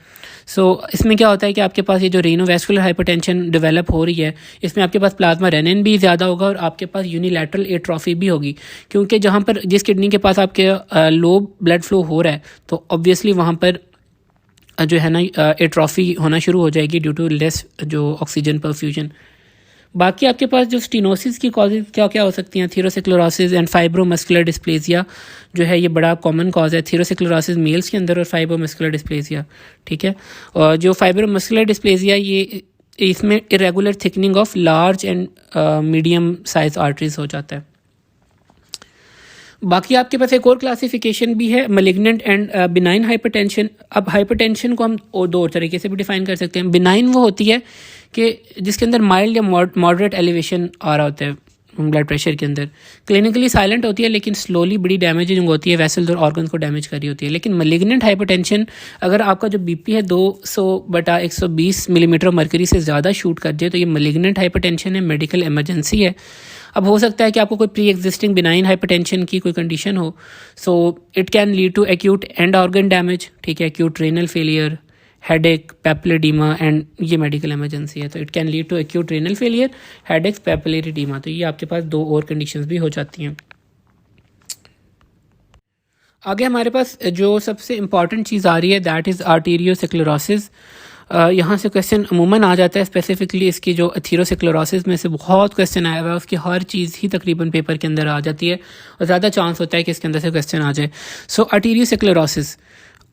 S1: सो इसमें क्या होता है कि आपके पास ये जो रेनोवैस्कुलर हाइपरटेंशन डेवलप हो रही है, इसमें आपके पास प्लाज्मा रेनिन भी ज़्यादा होगा और आपके पास यूनिलैटरल एट्रोफी भी होगी, क्योंकि जहाँ पर जिस किडनी के पास आपके लो ब्लड फ्लो हो रहा है तो ऑब्वियसली वहाँ पर जो है ना एट्रोफी होना शुरू हो जाएगी ड्यू टू लेस जो ऑक्सीजन परफ्यूजन। बाकी आपके पास जो स्टीनोसिस की कॉजेज क्या क्या हो सकती हैं? थीरोस्क्लेरोसिस एंड फाइब्रोमस्कुलर डिस्प्लेसिया जो है ये बड़ा कॉमन कॉज है। थीरोस्क्लेरोसिस मेल्स के अंदर और फाइब्रोमस्कुलर डिस्प्लेसिया, ठीक है। और जो फाइब्रोमस्कुलर डिस्प्लेसिया ये इसमें irregular thickening of large and medium size arteries हो जाता है। बाकी आपके पास एक और क्लासिफिकेशन भी है, मैलिग्नेंट एंड बिनाइन हाइपरटेंशन। अब हाइपरटेंशन को हम दो तरीके से भी डिफाइन कर सकते हैं। बिनाइन वो होती है कि जिसके अंदर माइल्ड या मॉडरेट एलिवेशन आ रहा होता है ब्लड प्रेशर के अंदर, क्लिनिकली साइलेंट होती है लेकिन स्लोली बड़ी डैमेजिंग होती है, वेसल्स और ऑर्गन्स को डैमेज कर रही होती है। लेकिन मैलिग्नेंट हाइपरटेंशन अगर आपका जो बीपी है 200/120 मिलीमीटर मरकरी से ज़्यादा शूट कर जाए तो ये मैलिग्नेंट हाइपरटेंशन है, मेडिकल इमरजेंसी है। अब हो सकता है कि आपको कोई प्री एग्जिस्टिंग बिनाइन हाइपरटेंशन की कोई कंडीशन हो, so it can lead to acute end organ damage, ठीक है, acute renal failure, headache, papilloedema, and ये मेडिकल इमरजेंसी है। तो it can lead to acute renal failure, headache, papilloedema. तो ये आपके पास 2 और कंडीशंस भी हो जाती हैं। आगे हमारे पास जो सबसे इम्पॉर्टेंट चीज़ आ रही है दैट इज़ आर्टीरियोस्क्लेरोसिस। यहाँ से क्वेश्चन अमूमन आ जाता है, स्पेसिफिकली इसकी जो एथेरोस्क्लेरोसिस में से बहुत क्वेश्चन आया हुआ है, उसकी हर चीज़ ही तकरीबन पेपर के अंदर आ जाती है और ज़्यादा चांस होता है कि इसके अंदर से क्वेश्चन आ जाए। So arteriosclerosis,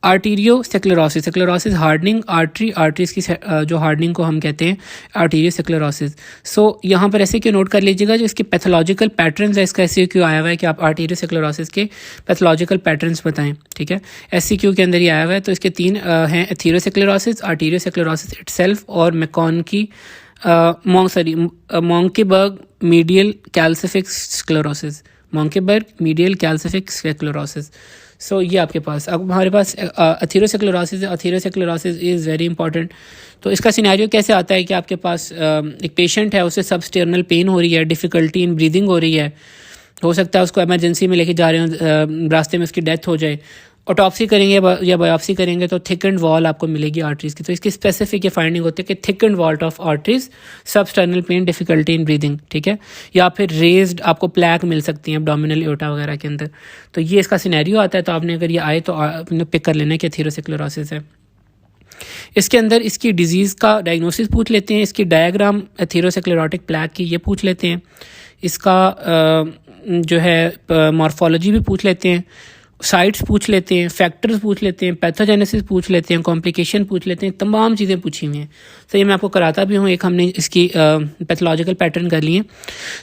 S1: arteriosclerosis, sclerosis hardening arteries की जो हार्डनिंग को हम कहते हैं आर्टीरियोस्क्लेरोसिस। सो यहाँ पर ऐसे क्यों नोट कर लीजिएगा, जो इसके पैथोलॉजिकल पैटर्न्स है, इसका ऐसे क्यों आया हुआ है कि आप आर्टीरियोस्क्लेरोसिस के पैथोलॉजिकल पैटर्न्स बताएं, ठीक है। SCQ के अंदर ही आया हुआ है। तो इसके 3 हैं, एथेरोस्क्लेरोसिस, आर्टीरियोस्क्लेरोसिस इटसेल्फ और Monckeberg medial calcific sclerosis, Monckeberg medial calcific sclerosis. So ये आपके पास, अब हमारे पास एथेरोस्क्लेरोसिस है। Atherosclerosis is very important. तो इसका सिनेरियो कैसे आता है कि आपके पास एक पेशेंट है, उसे सबस्टर्नल पेन हो रही है, डिफ़िकल्टी इन ब्रीदिंग हो रही है, हो सकता है उसको इमरजेंसी में लेके जा रहे हो, रास्ते में उसकी डेथ हो जाए, ऑटोप्सी करेंगे या बायोप्सी करेंगे तो थिकन्ड वॉल आपको मिलेगी आर्टरीज की। तो इसकी स्पेसिफिक ये फाइंडिंग होती है कि thickened wall of arteries, substernal pain, difficulty in breathing, ठीक है। या फिर रेज्ड आपको प्लैक मिल सकती हैं एब्डोमिनल एओर्टा वगैरह के अंदर। तो ये इसका सिनेरियो आता है। तो आपने अगर ये आए तो आपने पिक कर लेना कि एथेरोस्क्लेरोसिस है। इसके अंदर इसकी डिजीज़ का डायग्नोसिस पूछ लेते हैं, इसकी डायग्राम एथेरोस्क्लेरोटिक प्लैक की ये पूछ लेते हैं, इसका जो है मॉर्फोलॉजी भी पूछ लेते हैं, साइट्स पूछ लेते हैं, फैक्टर्स पूछ लेते हैं, पैथोजेनेसिस पूछ लेते हैं, कॉम्प्लिकेशन पूछ लेते हैं, तमाम चीज़ें पूछी हुई हैं। तो ये मैं आपको कराता भी हूँ, एक हमने इसकी पैथोलॉजिकल पैटर्न कर लिए।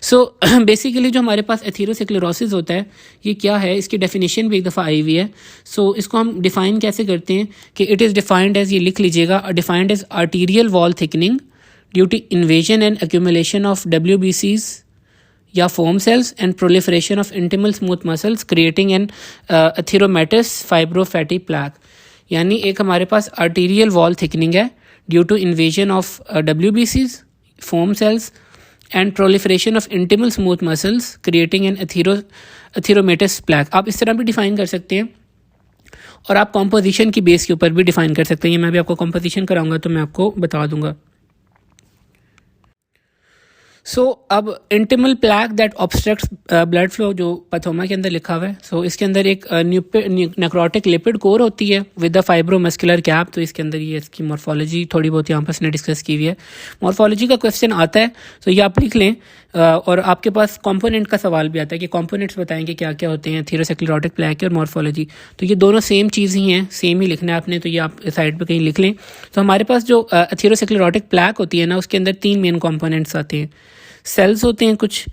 S1: सो बेसिकली जो हमारे पास एथेरोस्क्लेरोसिस होता है ये क्या है, इसकी डेफिनेशन भी एक दफ़ा आई हुई है। सो इसको हम डिफ़ाइन कैसे करते हैं कि इट इज़ डिफाइंड एज, ये लिख लीजिएगा, defined as arterial wall thickening due to invasion and accumulation of WBCs या foam cells and proliferation of intimal smooth muscles creating an atheromatous fibrofatty plaque. यानी एक हमारे पास आर्टीरियल वॉल थिकनिंग है due to invasion of WBCs, foam cells and proliferation of intimal smooth muscles creating an atheromatous plaque. आप इस तरह भी डिफाइन कर सकते हैं और आप कॉम्पोजिशन की बेस के ऊपर भी डिफाइन कर सकते हैं। ये मैं भी आपको कॉम्पोजिशन कराऊंगा तो मैं आपको बता दूंगा। सो अब intimal plaque that obstructs blood flow, जो पैथोमा के अंदर लिखा हुआ है। सो इसके अंदर एक नेक्रोटिक लिपिड कोर होती है विद द फाइब्रोमस्कुलर कैप। तो इसके अंदर ये इसकी मॉर्फोलॉजी थोड़ी बहुत यहाँ पर इसने डिस्कस की हुई है। मॉर्फोलॉजी का क्वेश्चन आता है तो ये आप लिख लें। और आपके पास कंपोनेंट का सवाल भी आता है कि कंपोनेंट्स बताएंगे क्या क्या होते हैं एथेरोस्क्लेरोटिक प्लैक और मॉर्फोलॉजी। तो ये दोनों सेम चीज़ ही हैं, सेम ही लिखना है आपने। तो ये आप साइड पे कहीं लिख लें। तो हमारे पास जो एथेरोस्क्लेरोटिक प्लैक होती है ना, उसके अंदर 3 मेन कंपोनेंट्स आते हैं। सेल्स होते हैं कुछ,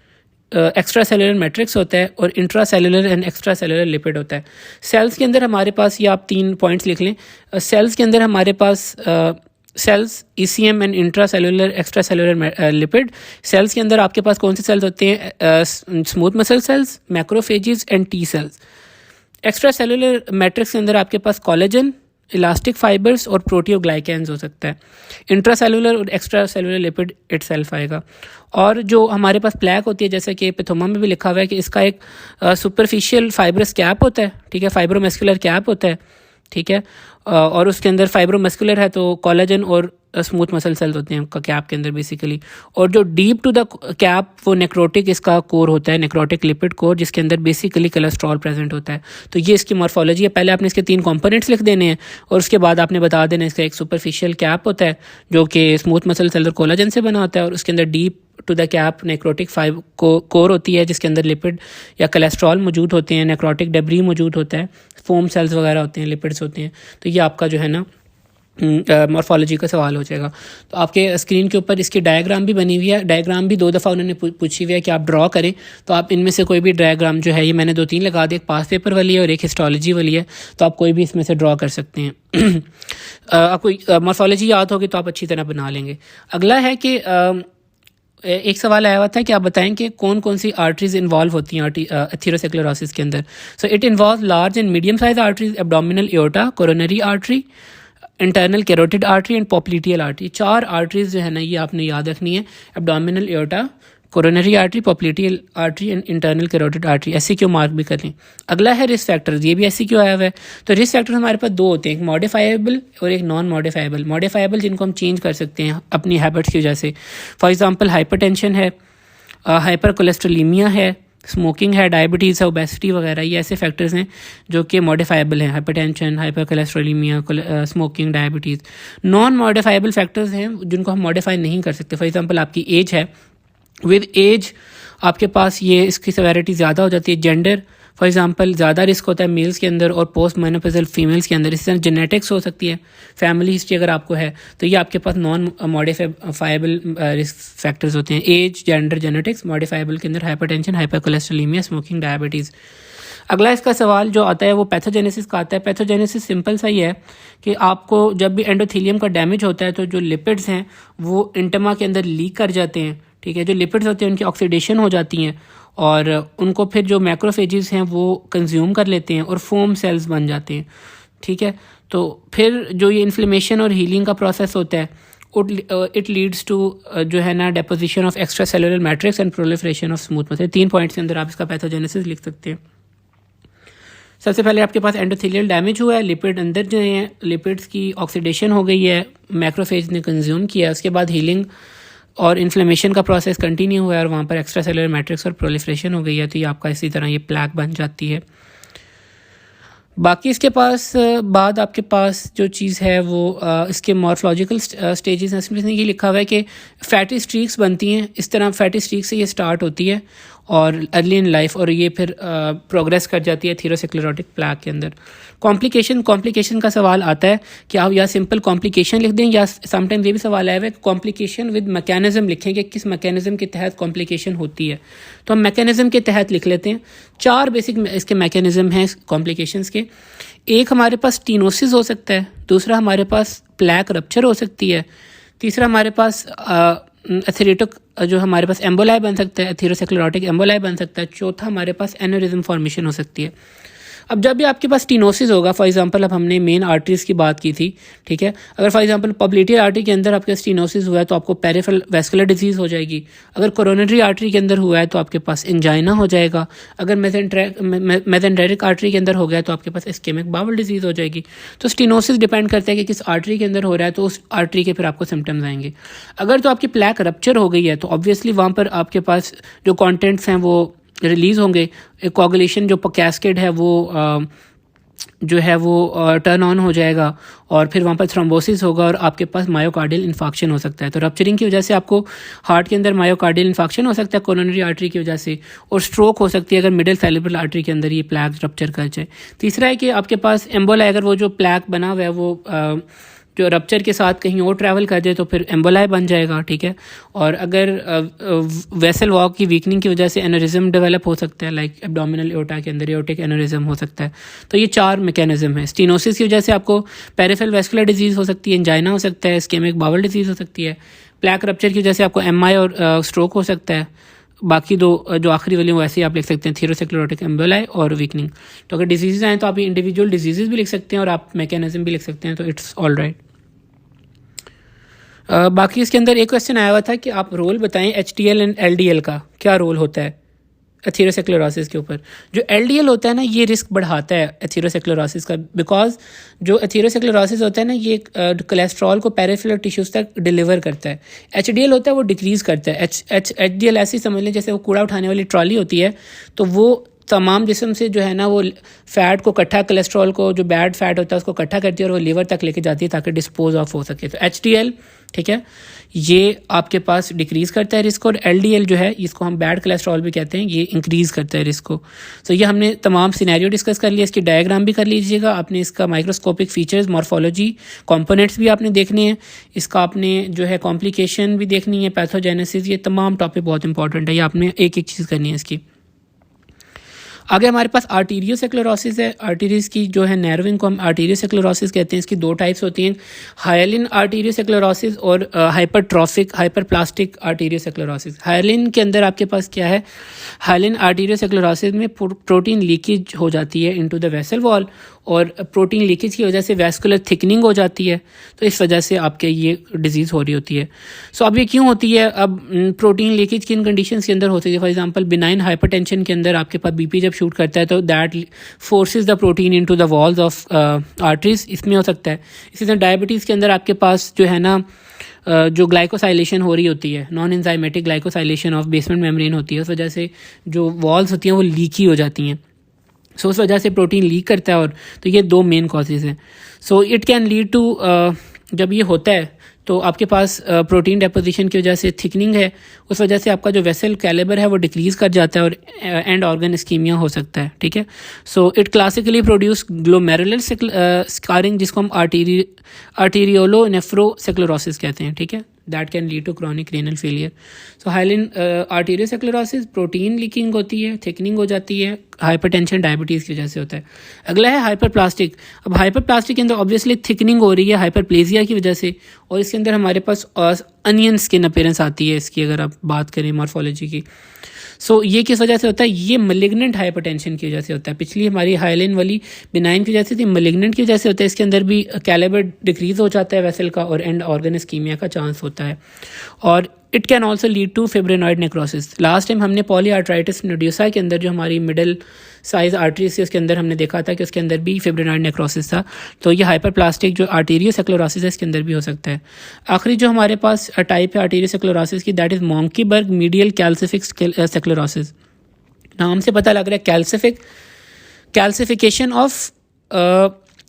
S1: एक्स्ट्रा सेलुलर मैट्रिक्स होता है और intra cellular and extra cellular lipid होता है। सेल्स के अंदर हमारे पास, ये आप 3 पॉइंट्स लिख लें। सेल्स के अंदर हमारे पास cells ECM and intracellular extracellular lipid. Cells के अंदर आपके पास कौन से सेल्स होते हैं, smooth muscle cells, macrophages and T cells. Extracellular matrix के अंदर आपके पास कोलेजन, इलास्टिक फाइबर्स और प्रोटियोग्लाइकेंस हो सकता है। इंट्रा सेलुलर और एक्स्ट्रा सेलुलर लिपिड इटसेल्फ आएगा। और जो हमारे पास प्लैक होती है, जैसे कि पैथोमा में भी लिखा हुआ है कि इसका एक सुपरफिशियल फाइब्रस कैप होता है, ठीक है, फाइब्रोमस्कुलर कैप होता है, ठीक है। और उसके अंदर फाइब्रोमस्कुलर है तो कोलेजन और स्मूथ मसल सेल्स होते हैं कैप के अंदर बेसिकली। और जो डीप टू द कैप वो नेक्रोटिक इसका कोर होता है, नेक्रोटिक लिपिड कोर, जिसके अंदर बेसिकली कोलेस्ट्रॉल प्रेजेंट होता है। तो ये इसकी मॉर्फोलॉजी है। पहले आपने इसके 3 कंपोनेंट्स लिख देने हैं और उसके बाद आपने बता देना इसका एक सुपरफिशियल कैप होता है जो कि स्मूथ मसल सेल और कोलेजन से बना होता है, और उसके अंदर deep to the cap necrotic core होती है जिसके अंदर लिपिड या कोलेस्ट्रॉल मौजूद होते हैं, नेक्रोटिक डेब्री मौजूद होता है, फोम सेल्स वगैरह होते हैं, लिपिड्स होते हैं। तो ये आपका जो है ना मॉर्फोलॉजी का सवाल हो जाएगा। तो आपके स्क्रीन के ऊपर इसकी डायग्राम भी बनी हुई है। डायग्राम भी 2 दफ़ा उन्होंने पूछी हुई है कि आप ड्रॉ करें। तो आप इनमें से कोई भी डायग्राम जो है, ये मैंने 2-3 लगा दी, एक पास पेपर वाली है और एक हिस्टोलॉजी वाली है। तो आप कोई भी इसमें से ड्रॉ कर सकते हैं। आपको मॉर्फोलॉजी याद होगी तो आप अच्छी तरह बना लेंगे। अगला है कि एक सवाल आया हुआ था कि आप बताएं कि कौन कौन सी आर्टरीज इन्वॉल्व होती हैं एथेरोस्क्लेरोसिस के अंदर। So it involve large and medium size arteries, abdominal aorta, coronary artery, internal carotid artery and popliteal artery. 4 arteries जो है ना ये आपने याद रखनी है, abdominal aorta, coronary artery, popliteal artery and internal carotid artery. ऐसे क्यों मार्क भी कर लें। अगला है रिस्क फैक्टर्स, ये भी ऐसे क्यों आया हुआ है। तो रिस्क फैक्टर हमारे पास 2 होते हैं, एक मॉडिफाइबल और एक नॉन मॉडिफाइबल। मॉडिफाइबल जिनको हम चेंज कर सकते हैं अपनी हैबिट्स की वजह से। फॉर एग्जांपल हाइपरटेंशन है, हाइपर कोलेस्ट्रोलीमिया है, स्मोकिंग है, डायबिटीज़ है, ओबेसिटी वगैरह, ये ऐसे फैक्टर्स हैं जो कि मॉडिफाइबल हैं। Hypertension, hyper cholesterolemia, smoking, diabetes. Non modifiable factors हैं जिनको हम मॉडिफाई नहीं कर सकते। फॉर एग्जांपल आपकी एज है, विद एज आपके पास ये इसकी सेवेरिटी ज़्यादा हो जाती है। जेंडर, फॉर एग्जांपल ज़्यादा रिस्क होता है मेल्स के अंदर और पोस्ट मेनोपॉजल फीमेल्स के अंदर। इसी तरह जेनेटिक्स हो सकती है, फैमिली हिस्ट्री अगर आपको है तो ये आपके पास नॉन मॉडिफाइबल रिस्क फैक्टर्स होते हैं। एज, जेंडर, जेनेटिक्स, मॉडिफाइबल के अंदर हाइपरटेंशन, हाइपरकोलेस्ट्रोलेमिया, स्मोकिंग, डायबिटीज़। अगला इसका सवाल जो आता है वो पैथोजेनेसिस का आता है। पैथोजेनेसिस सिंपल सा ही है कि आपको जब भी एंडोथेलियम का डैमेज होता है तो जो लिपिड्स हैं वो इंटमा के अंदर लीक कर जाते हैं, ठीक है। जो लिपिड्स होते हैं उनकी ऑक्सीडेशन हो जाती हैं और उनको फिर जो मैक्रोफेजेस हैं वो कंज्यूम कर लेते हैं और फोम सेल्स बन जाते हैं, ठीक है। तो फिर जो ये इन्फ्लेमेशन और हीलिंग का प्रोसेस होता है इट लीड्स टू जो है ना deposition of extra cellular matrix and proliferation of smooth muscle. 3 points के अंदर आप इसका पैथोजेनेसिस लिख सकते हैं। सबसे पहले आपके पास एंडोथेलियल डैमेज हुआ है, लिपिड अंदर जो हैं लिपिड्स की ऑक्सीडेशन हो गई है, मैक्रोफेज ने कंज्यूम किया, उसके बाद हीलिंग और इन्फ्लेमेशन का प्रोसेस कंटिन्यू हुआ है और वहाँ पर एक्स्ट्रा सेलुलर मैट्रिक्स और प्रोलिफरेशन हो गई है, तो ये आपका इसी तरह ये प्लैक बन जाती है। बाकी इसके पास बाद आपके पास जो चीज़ है वो इसके मॉर्फोलॉजिकल स्टेजेस हैं। इसमें ये लिखा हुआ है कि फैटी स्ट्रीक्स बनती हैं, इस तरह फैटी स्ट्रीक से ये स्टार्ट होती है और अर्ली इन लाइफ और ये फिर प्रोग्रेस कर जाती है एथेरोस्क्लेरोटिक प्लैक के अंदर। कॉम्प्लिकेशन का सवाल आता है कि आप या सिंपल कॉम्प्लिकेशन लिख दें या समटाइम्स ये भी सवाल आया हुआ है कि कॉम्प्लिकेशन विद मैकेनिज्म लिखें कि किस मैकेनिज्म के तहत कॉम्प्लिकेशन होती है। तो हम मैकेनिज्म के तहत लिख लेते हैं। 4 बेसिक इसके मैकेनिज्म हैं कॉम्प्लिकेशंस के। एक हमारे पास स्टीनोसिस हो सकता है, दूसरा हमारे पास प्लैक रप्चर हो सकती है, तीसरा हमारे पास एथेरेटिक जो हमारे पास एम्बोलाई बन सकता है, एथेरोस्क्लेरोटिक एम्बोलाई बन सकता है, चौथा हमारे पास एनेरिज्म फॉर्मेशन हो सकती है। अब जब भी आपके पास स्टीनोसिस होगा, फॉर एग्जांपल अब हमने मेन आर्टरीज की बात की थी, ठीक है। अगर फॉर एग्जांपल पॉप्लेटियर आर्टरी के अंदर आपके स्टीनोसिस हुआ है तो आपको पेरिफेरल वैस्कुलर डिजीज़ हो जाएगी। अगर कोरोनरी आर्टरी के अंदर हुआ है तो आपके पास एंजाइना हो जाएगा। अगर मेसेंटेरिक आर्टरी के अंदर हो गया तो आपके पास इस्केमिक बाउल डिजीज़ हो जाएगी। तो स्टीनोसिस डिपेंड करता है कि किस आर्टरी के अंदर हो रहा है, तो उस आर्टरी के फिर आपको सिम्टम्स आएंगे। अगर तो आपकी प्लैक रप्चर हो गई है तो ऑब्वियसली वहाँ पर आपके पास जो कॉन्टेंट्स हैं वो रिलीज़ होंगे, कोगुलेशन जो कैस्केड है वो जो है वो टर्न ऑन हो जाएगा और फिर वहाँ पर थ्रोम्बोसिस होगा और आपके पास मायोकार्डियल इन्फाक्शन हो सकता है। तो रप्चरिंग की वजह से आपको हार्ट के अंदर मायोकार्डियल इन्फाक्शन हो सकता है कोरोनरी आर्टरी की वजह से, और स्ट्रोक हो सकती है अगर मिडिल सेरेब्रल आर्टरी के अंदर ये प्लैक रप्चर कर जाए। तीसरा है कि आपके पास एम्बोलाई, अगर वो जो प्लैक बना हुआ है वो जो रप्चर के साथ कहीं और ट्रैवल कर जाए तो फिर एम्बोलाई बन जाएगा, ठीक है। और अगर वेसल वॉल की वीकनिंग की वजह से एनोरिज्म डेवलप हो सकता है, लाइक एब्डोमिनल एओर्टा के अंदर एओर्टिक एनोरिज्म हो सकता है। तो ये 4 मैकेनिज्म है। स्टीनोसिस की वजह से आपको पेरिफेरल वैस्कुलर डिजीज़ हो सकती है, एंजाइना हो सकता है, इस्केमिक बाउल डिजीज़ हो सकती है। प्लैक रप्चर की वजह से आपको एमआई और स्ट्रोक हो सकता है। बाकी 2 जो आखिरी वाली वैसे ही आप लिख सकते हैं, एथेरोस्क्लेरोटिक एम्बोलाई और वीकनिंग। तो अगर डिजीज़ आएँ तो आप इंडिविजुअल डिजीज़ भी लिख सकते हैं और आप मैकेनिज्म भी लिख सकते हैं, तो इट्स ऑल राइट। बाकी इसके अंदर एक क्वेश्चन आया हुआ था कि आप रोल बताएं HDL एंड LDL का क्या रोल होता है एथेरोस्क्लेरोसिस के ऊपर। जो LDL होता है ना ये रिस्क बढ़ाता है एथेरोस्क्लेरोसिस का, बिकॉज जो एथेरोस्क्लेरोसिस होता है ना ये कोलेस्ट्रॉल को पेरिफेरल टिश्यूज तक डिलीवर करता है। HDL होता है वो डिक्रीज करता है। HDL ऐसी समझ लें जैसे वो कूड़ा उठाने वाली ट्रॉली होती है, तो वो तमाम जिस्म से जो है ना वो फ़ैट को इकट्ठा, कोलेस्ट्रॉल को जो बैड फैट होता है उसको इकट्ठा करती है और वो लीवर तक लेके जाती है ताकि डिस्पोज ऑफ हो सके। तो HDL, ठीक है, ये आपके पास डिक्रीज़ करता है रिस्क, और LDL जो है इसको हम बैड कोलेस्ट्रॉल भी कहते हैं, ये इंक्रीज़ करता है रिस्क को। तो ये हमने तमाम सिनेरियो डिस्कस कर लिया, इसकी डायग्राम भी कर लीजिएगा आपने, इसका माइक्रोस्कोपिक फीचर्स, मॉर्फोलॉजी, कंपोनेंट्स भी आपने देखने हैं, इसका आपने जो है कॉम्प्लिकेशन भी देखनी है, पैथोजेनेसिस, ये तमाम टॉपिक बहुत इंपॉर्टेंट है, ये आपने एक एक चीज़ करनी है इसकी। आगे हमारे पास आर्टीरियोस्क्लेरोसिस है। आर्टरीज की जो है नैरोइंग को हम आर्टीरियोस्क्लेरोसिस कहते हैं। इसकी 2 टाइप्स होती हैं, हाइलिन आर्टीरियोस्क्लेरोसिस और हाइपरट्रॉफिक हाइपरप्लास्टिक आर्टीरियोस्क्लेरोसिस। हाइलिन के अंदर आपके पास क्या है, हाइलिन आर्टीरियोस्क्लेरोसिस में प्रोटीन लीकेज हो जाती है इनटू द वेसल वॉल, और प्रोटीन लीकेज की वजह से वैस्कुलर थिकनिंग हो जाती है, तो इस वजह से आपके ये डिजीज़ हो रही होती है। सो अब ये क्यों होती है, अब प्रोटीन लीकेज किन कंडीशंस के अंदर होती है। फॉर एग्जांपल बिनाइन हाइपरटेंशन के अंदर आपके पास BP जब शूट करता है तो that forces the protein into the walls of arteries, इसमें हो सकता है। इसी तरह डायबिटीज़ के अंदर आपके पास जो है ना जो ग्लाइकोसाइलेशन हो रही होती है, non enzymatic glycosylation of basement membrane होती है, उस वजह से जो वॉल्स होती हैं वो लीकी हो जाती हैं। सो उस वजह से प्रोटीन लीक करता है, और तो ये 2 मेन कॉजेज़ हैं। So it can lead to जब ये होता है तो आपके पास प्रोटीन डेपोजिशन की वजह से थिकनिंग है, उस वजह से आपका जो वेसल कैलिबर है वो डिक्रीज़ कर जाता है और एंड ऑर्गन इस्कीमिया हो सकता है, ठीक है। So it classically produce glomerular scarring, जिसको हम आर्टीरियोलो नेफ्रोसेक्लेरोसिस कहते हैं, ठीक है। That can lead to chronic renal failure. So hyaline arteriosclerosis protein leaking होती है, थिकनिंग हो जाती है, हाइपरटेंशन डायबिटीज़ की वजह से होता है। अगला है हाइपरप्लास्टिक। अब हाइपरप्लास्टिक के अंदर ऑब्वियसली थिकनिंग हो रही है हाइपरप्लेजिया की वजह से, और इसके अंदर हमारे पास अनियन स्किन अपीयरेंस आती है इसकी, अगर आप बात करें मॉर्फोलॉजी की। सो ये किस वजह से होता है? ये मलिग्नेंट हाइपरटेंशन की वजह से होता है। पिछली हमारी हाइलिन वाली बिनाइन की वजह से थी, मलिग्नेंट की वजह से होता है। इसके अंदर भी कैलिबर डिक्रीज हो जाता है वेसल का और एंड ऑर्गन इस्कीमिया का चांस होता है, और it can also lead to fibrinoid necrosis. Last time हमने पॉलीआर्ट्राइटिस नोड्यूसा के अंदर जो हमारी मिडिल साइज आर्टरी से उसके अंदर हमने देखा था कि उसके अंदर भी फिब्रिनॉइड नेक्रोसिस था। तो ये हाइपरप्लास्टिक जो आर्टीरियोसेक्लेरोसिस है इसके अंदर भी हो सकता है। आखिरी जो हमारे पास टाइप है आर्टीरियोसेक्लेरोसिस की, दैट इज़ मॉन्कीबर्ग मीडियल कैल्सिफिक सेक्लेरोसिस। नाम से पता लग रहा है कैल्सिफिकेशन ऑफ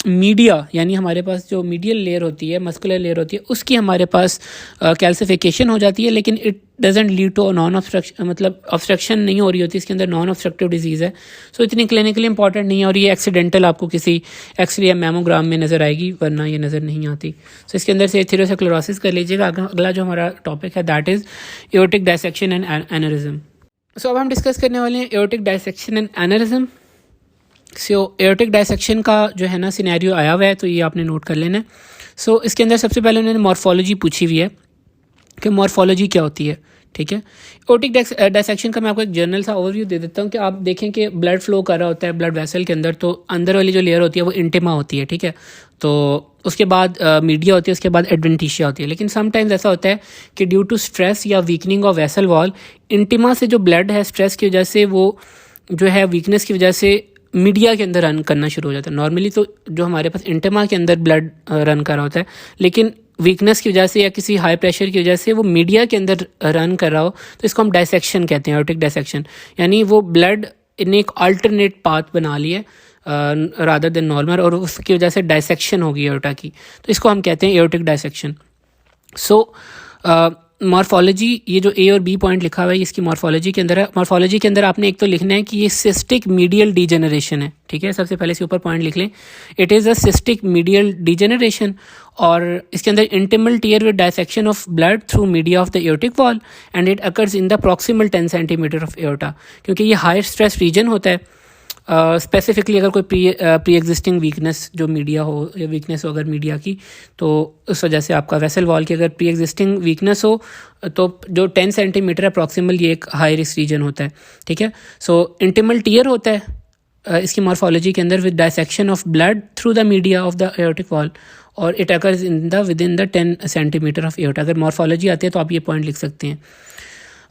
S1: मीडिया, यानी हमारे पास जो मीडियल लेयर होती है, मस्कुलर लेयर होती है, उसकी हमारे पास कैल्सिफिकेशन हो जाती है, लेकिन it doesn't lead to non obstruction, मतलब ऑब्स्ट्रक्शन नहीं हो रही होती, इसके अंदर नॉन ऑब्स्ट्रक्टिव डिजीज़ है। सो इतनी क्लिनिकली इंपॉर्टेंट नहीं है, और ये एक्सीडेंटल आपको किसी एक्सरे या मैमोग्राम में नज़र आएगी, वरना ये नज़र नहीं आती। सो इसके अंदर से एथेरोस्क्लेरोसिस कर लीजिएगा। अगला जो हमारा टॉपिक है that is aortic dissection and aneurysm. So अब हम डिस्कस करने वाले हैं aortic dissection and aneurysm. So aortic dissection का जो है ना सिनेरियो आया हुआ है, तो ये आपने नोट कर लेना है। सो इसके अंदर सबसे पहले उन्होंने मॉर्फोलॉजी पूछी हुई है कि मॉर्फोलॉजी क्या होती है, ठीक है। एओर्टिक डायसेक्शन का मैं आपको एक जनरल सा ओवरव्यू दे देता हूँ कि आप देखें कि ब्लड फ्लो कर रहा होता है ब्लड वेसल के अंदर, तो अंदर वाली जो लेयर होती है वो इंटिमा होती है, ठीक है। तो उसके बाद मीडिया होती है, उसके बाद एडवेंटिशिया होती है। लेकिन समटाइम्स ऐसा होता है कि ड्यू टू स्ट्रेस या weakening of vessel wall, intima से जो ब्लड है स्ट्रेस की वजह से वो जो है वीकनेस की वजह से मीडिया के अंदर रन करना शुरू हो जाता है। नॉर्मली तो जो हमारे पास इंटिमा के अंदर ब्लड रन कर रहा होता है, लेकिन वीकनेस की वजह से या किसी हाई प्रेशर की वजह से वो मीडिया के अंदर रन कर रहा हो, तो इसको हम डायसेक्शन कहते हैं, एओर्टिक डायसेक्शन। यानी वो ब्लड ने एक अल्टरनेट पाथ बना लिया रादर देन नॉर्मल, और उसकी वजह से डायसेक्शन होगी एओर्टा की, तो इसको हम कहते हैं एओर्टिक डायसेक्शन। सो मॉर्फोलॉजी, ये जो ए और बी पॉइंट लिखा हुआ है इसकी मॉर्फोलॉजी के अंदर है। मॉर्फोलॉजी के अंदर आपने एक तो लिखना है कि ये सिस्टिक मीडियल डिजेनरेशन है, ठीक है। सबसे पहले इसके ऊपर पॉइंट लिख लें, it is a cystic medial degeneration, और इसके अंदर intimal tear with dissection of blood through media of the aortic wall and it occurs in the proximal 10 centimetre of aorta. क्योंकि ये हाई स्ट्रेस रीजन होता है, स्पेसिफिकली अगर कोई प्री एग्जिस्टिंग वीकनेस जो मीडिया हो या वीकनेस हो अगर मीडिया की, तो उस वजह से आपका वेसल वॉल की अगर प्री एग्जिस्टिंग वीकनेस हो तो जो 10 सेंटीमीटर अप्रॉक्सिमल ये एक हाई रिस्क रीजन होता है, ठीक है। सो इंटिमल टीयर होता है इसकी मॉर्फोलॉजी के अंदर with dissection of blood through the media of the aortic wall, और it occurs in the within the 10 centimetre of aorta. अगर मॉर्फोलॉजी आती है तो आप ये पॉइंट लिख सकते हैं।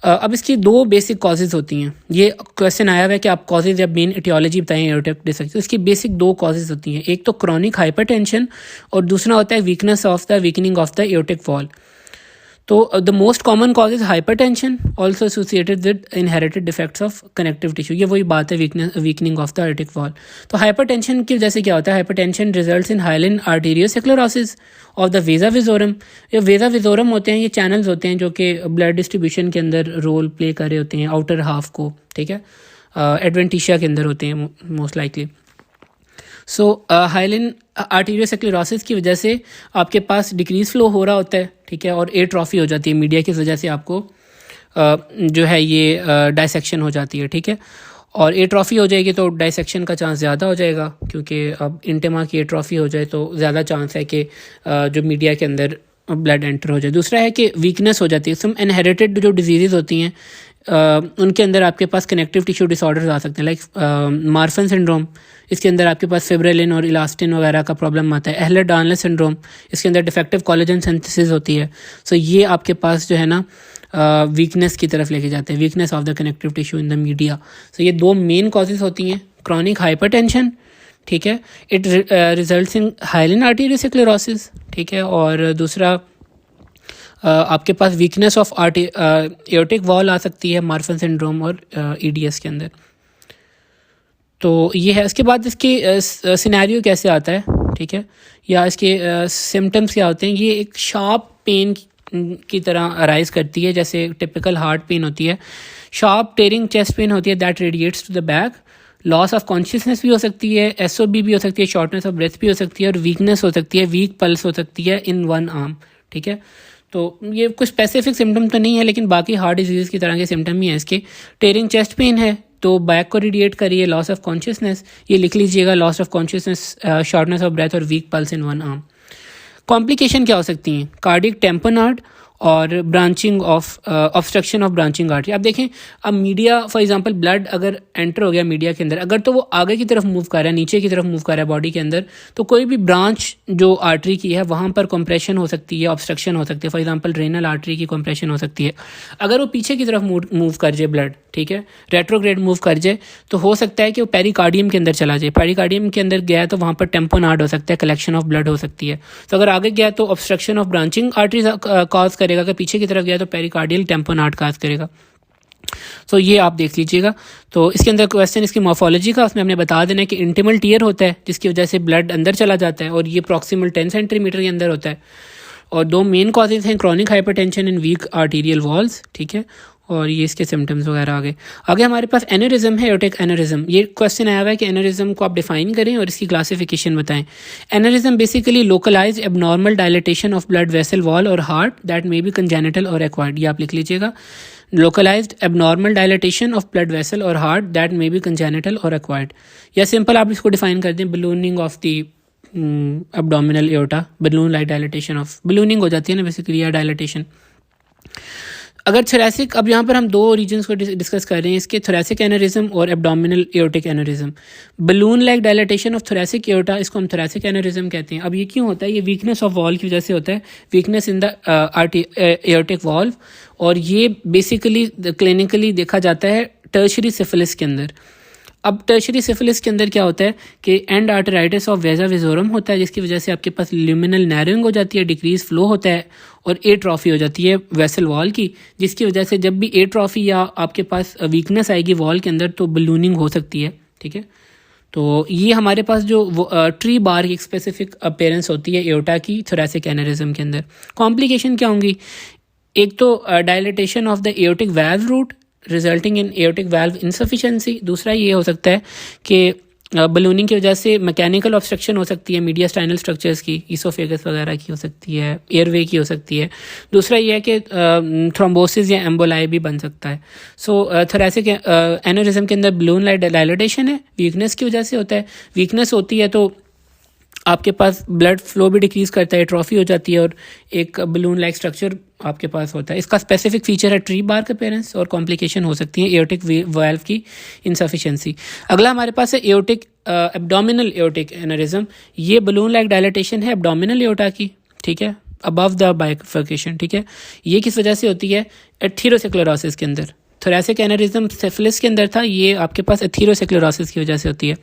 S1: अब इसकी दो बेसिक कॉजेज़ होती हैं। ये क्वेश्चन आया हुआ है कि आप कॉजेज़ या मेन एटियोलॉजी बताएं एओर्टिक डायसेक्शन। तो इसकी बेसिक दो कॉजेज़ होती हैं, एक तो क्रॉनिक हाइपरटेंशन और दूसरा होता है weakness of the weakening of the aortic wall. तो the most common cause is hypertension also associated with inherited defects of connective tissue. ये वही बात है weakening of the aortic wall. तो हाइपरटेंशन की वजह से क्या होता है, hypertension results in hyaline arteriosclerosis of the vasa vasorum. ये वेजा विजोरम होते हैं, ये चैनल्स होते हैं जो कि ब्लड डिस्ट्रीब्यूशन के अंदर रोल प्ले कर रहे होते हैं आउटर हाफ को, ठीक है। एडवेंटिशिया के अंदर होते हैं मोस्ट लाइकली। सो हाइलिन आर्टीरियोसेक्लेरोसिस की वजह से आपके पास डिक्रीज फ्लो हो रहा होता है, ठीक है, और एट्रोफी हो जाती है मीडिया की वजह से, आपको जो है ये डायसेक्शन हो जाती है, ठीक है। और एट्रोफी हो जाएगी तो डायसेक्शन का चांस ज़्यादा हो जाएगा, क्योंकि अब इंटिमा की एट्रोफी हो जाए तो ज़्यादा चांस है कि जो मीडिया के अंदर ब्लड एंटर हो जाए। दूसरा है कि वीकनेस हो जाती है। सम इनहेरिटेड जो डिजीज़ होती हैं उनके अंदर आपके पास कनेक्टिव टिश्यू डिसऑर्डर्स आ सकते हैं, लाइक मार्फन सिंड्रोम। इसके अंदर आपके पास फिब्रिलिन और इलास्टिन वगैरह का प्रॉब्लम आता है। एहलर डानलेस सिंड्रोम, इसके अंदर डिफेक्टिव कोलेजन सिंथेसिस होती है। सो ये आपके पास जो है ना वीकनेस की तरफ लेके जाते हैं, weakness of the connective tissue in the media. So ये दो मेन कॉजेज होती हैं, क्रॉनिक हाइपरटेंशन, ठीक है, इट रिजल्ट्स इन हाइलिन आर्टीरियोसेक्लेरोसिस, ठीक है, और दूसरा आपके पास वीकनेस ऑफ एओर्टिक वॉल आ सकती है मार्फन सिंड्रोम और ईडीएस के अंदर। तो ये है। इसके बाद इसकी सिनेरियो कैसे आता है ठीक है, या इसके सिम्टम्स क्या होते हैं, ये एक शार्प पेन की तरह अराइज करती है, जैसे टिपिकल हार्ट पेन होती है। शार्प टेयरिंग चेस्ट पेन होती है, that radiates to the back. Loss of consciousness भी हो सकती है, एसओबी भी हो सकती है, शॉर्टनेस ऑफ ब्रेथ भी हो सकती है, और वीकनेस हो सकती है, वीक पल्स हो सकती है इन वन आर्म, ठीक है। तो ये कुछ स्पेसिफिक सिम्टम तो नहीं है, लेकिन बाकी हार्ट डिजीज़ की तरह के सिम्टम ही हैं इसके। टेयरिंग चेस्ट पेन है तो बैक को रेडिएट करिए। लॉस ऑफ कॉन्शियसनेस, ये लिख लीजिएगा, loss of consciousness, shortness of breath और weak pulse in one arm. Complication क्या हो सकती हैं, कार्डियक टेम्पोनार्ड और branching of obstruction of branching artery. अब देखें, अब मीडिया फॉर एग्जांपल ब्लड अगर एंटर हो गया मीडिया के अंदर, अगर तो वो आगे की तरफ मूव कर रहा है, नीचे की तरफ मूव कर रहा है बॉडी के अंदर, तो कोई भी ब्रांच जो आर्टरी की है वहाँ पर कंप्रेशन हो सकती है, ऑब्स्ट्रक्शन हो सकती है। फॉर एग्जांपल रेनल आर्टरी की कंप्रेशन हो सकती है। अगर वो पीछे की तरफ मूव कर जाए ब्लड, ठीक है, रेट्रोग्रेड मूव कर जाए, तो हो सकता है कि वो पेरिकार्डियम के अंदर चला जाए। पेरिकार्डियम के अंदर गया तो वहाँ पर टेम्पोनार्ड हो सकता है, कलेक्शन ऑफ ब्लड हो सकती है। तो अगर आगे गया तो obstruction of branching artery cause करेगा, अगर पीछे की तरफ गया तो पेरिकार्डियल टेम्पोनार्ड कॉज करेगा। तो ये आप देख लीजिएगा। तो इसके अंदर क्वेश्चन इसकी मॉर्फोलॉजी का, उसमें हमने बता देना है कि इंटिमल टीयर होता है जिसकी वजह से ब्लड अंदर चला जाता है, और ये प्रॉक्सिमल 10 सेंटीमीटर के अंदर होता है। और दो मेन कॉजेज हैं, chronic hypertension and weak arterial walls, ठीक है, और ये इसके सिम्टम्स वगैरह। आगे हमारे पास एनेरिज्म है, एओर्टिक एनेरिज्म। ये क्वेश्चन आया हुआ है कि एनेरिज्म को आप डिफाइन करें और इसकी क्लासिफिकेशन बताएं। Aneurysm basically localised abnormal dilatation of blood vessel wall और heart that may be congenital और एक्वायर्ड। ये आप लिख लीजिएगा, localised abnormal dilatation of blood vessel और heart that may be congenital और एक्वायर्ड। या सिंपल आप इसको डिफाइन कर दें, ballooning of the abdominal aorta, balloon like dilatation of, ballooning हो जाती है ना बेसिकली, या डायलेटेशन। अगर थोरेसिक, अब यहाँ पर हम दो रीजन्स को डिस्कस कर रहे हैं इसके, थोरेसिक एनेरिज्म और abdominal aortic aneurysm. Balloon like dilatation of thoracic aorta, इसको हम थोरेसिक एनेरिज्म कहते हैं। अब ये क्यों होता है, ये वीकनेस ऑफ वॉल की वजह से होता है, weakness in the aortic valve. और ये बेसिकली क्लिनिकली देखा जाता है टर्शरी सिफिलिस के अंदर। अब टर्शरी सिफिलिस के अंदर क्या होता है कि एंड आर्टराइटिस ऑफ वेजा विजोरम होता है, जिसकी वजह से आपके पास ल्यूमिनल नैरोइंग हो जाती है, डिक्रीज फ्लो होता है, और एट्रॉफी हो जाती है वेसल वॉल की, जिसकी वजह से जब भी एट्रॉफी या आपके पास वीकनेस आएगी वॉल के अंदर तो बलूनिंग हो सकती है, ठीक है। तो ये हमारे पास जो ट्री बार की स्पेसिफिक अपीयरेंस होती है एओर्टा की थोरेसिक एनेरिज्म के अंदर। कॉम्प्लिकेशन क्या होंगी, एक तो dilatation of the aortic valve root resulting in aortic valve insufficiency. दूसरा ये हो सकता है कि बलूनिंग की वजह से मैकेनिकल ऑब्स्ट्रक्शन हो सकती है मीडियास्टाइनल स्ट्रक्चर्स की, ईसोफेगस वगैरह की हो सकती है, एयरवे की हो सकती है। दूसरा ये है कि थ्रोम्बोसिस या एम्बोलाई भी बन सकता है। सो थोरेसिक एनेरिज्म के अंदर बलून लाइक डायलेटेशन है, वीकनेस की वजह से होता है। वीकनेस होती है तो आपके पास ब्लड फ्लो भी डिक्रीज करता है, ट्रॉफी हो जाती है, और एक बलून लाइक स्ट्रक्चर आपके पास होता है। इसका स्पेसिफिक फीचर है ट्री बार का अपीयरेंस, और कॉम्प्लिकेशन हो सकती है एओर्टिक वाल्व की इनसफिशिएंसी। अगला हमारे पास है एओर्टिक एब्डोमिनल एओर्टिक एनेरिज्म। ये बलून लाइक डायलेटेशन है एब्डोमिनल एओर्टा की, ठीक है, अबव द बाइफर्केशन, ठीक है। ये किस वजह से होती है, एथीरोस्क्लेरोसिस के अंदर। थोरेसिक एनेरिज्म सिफिलिस के अंदर था, ये आपके पास एथीरोस्क्लेरोसिस की वजह से होती है।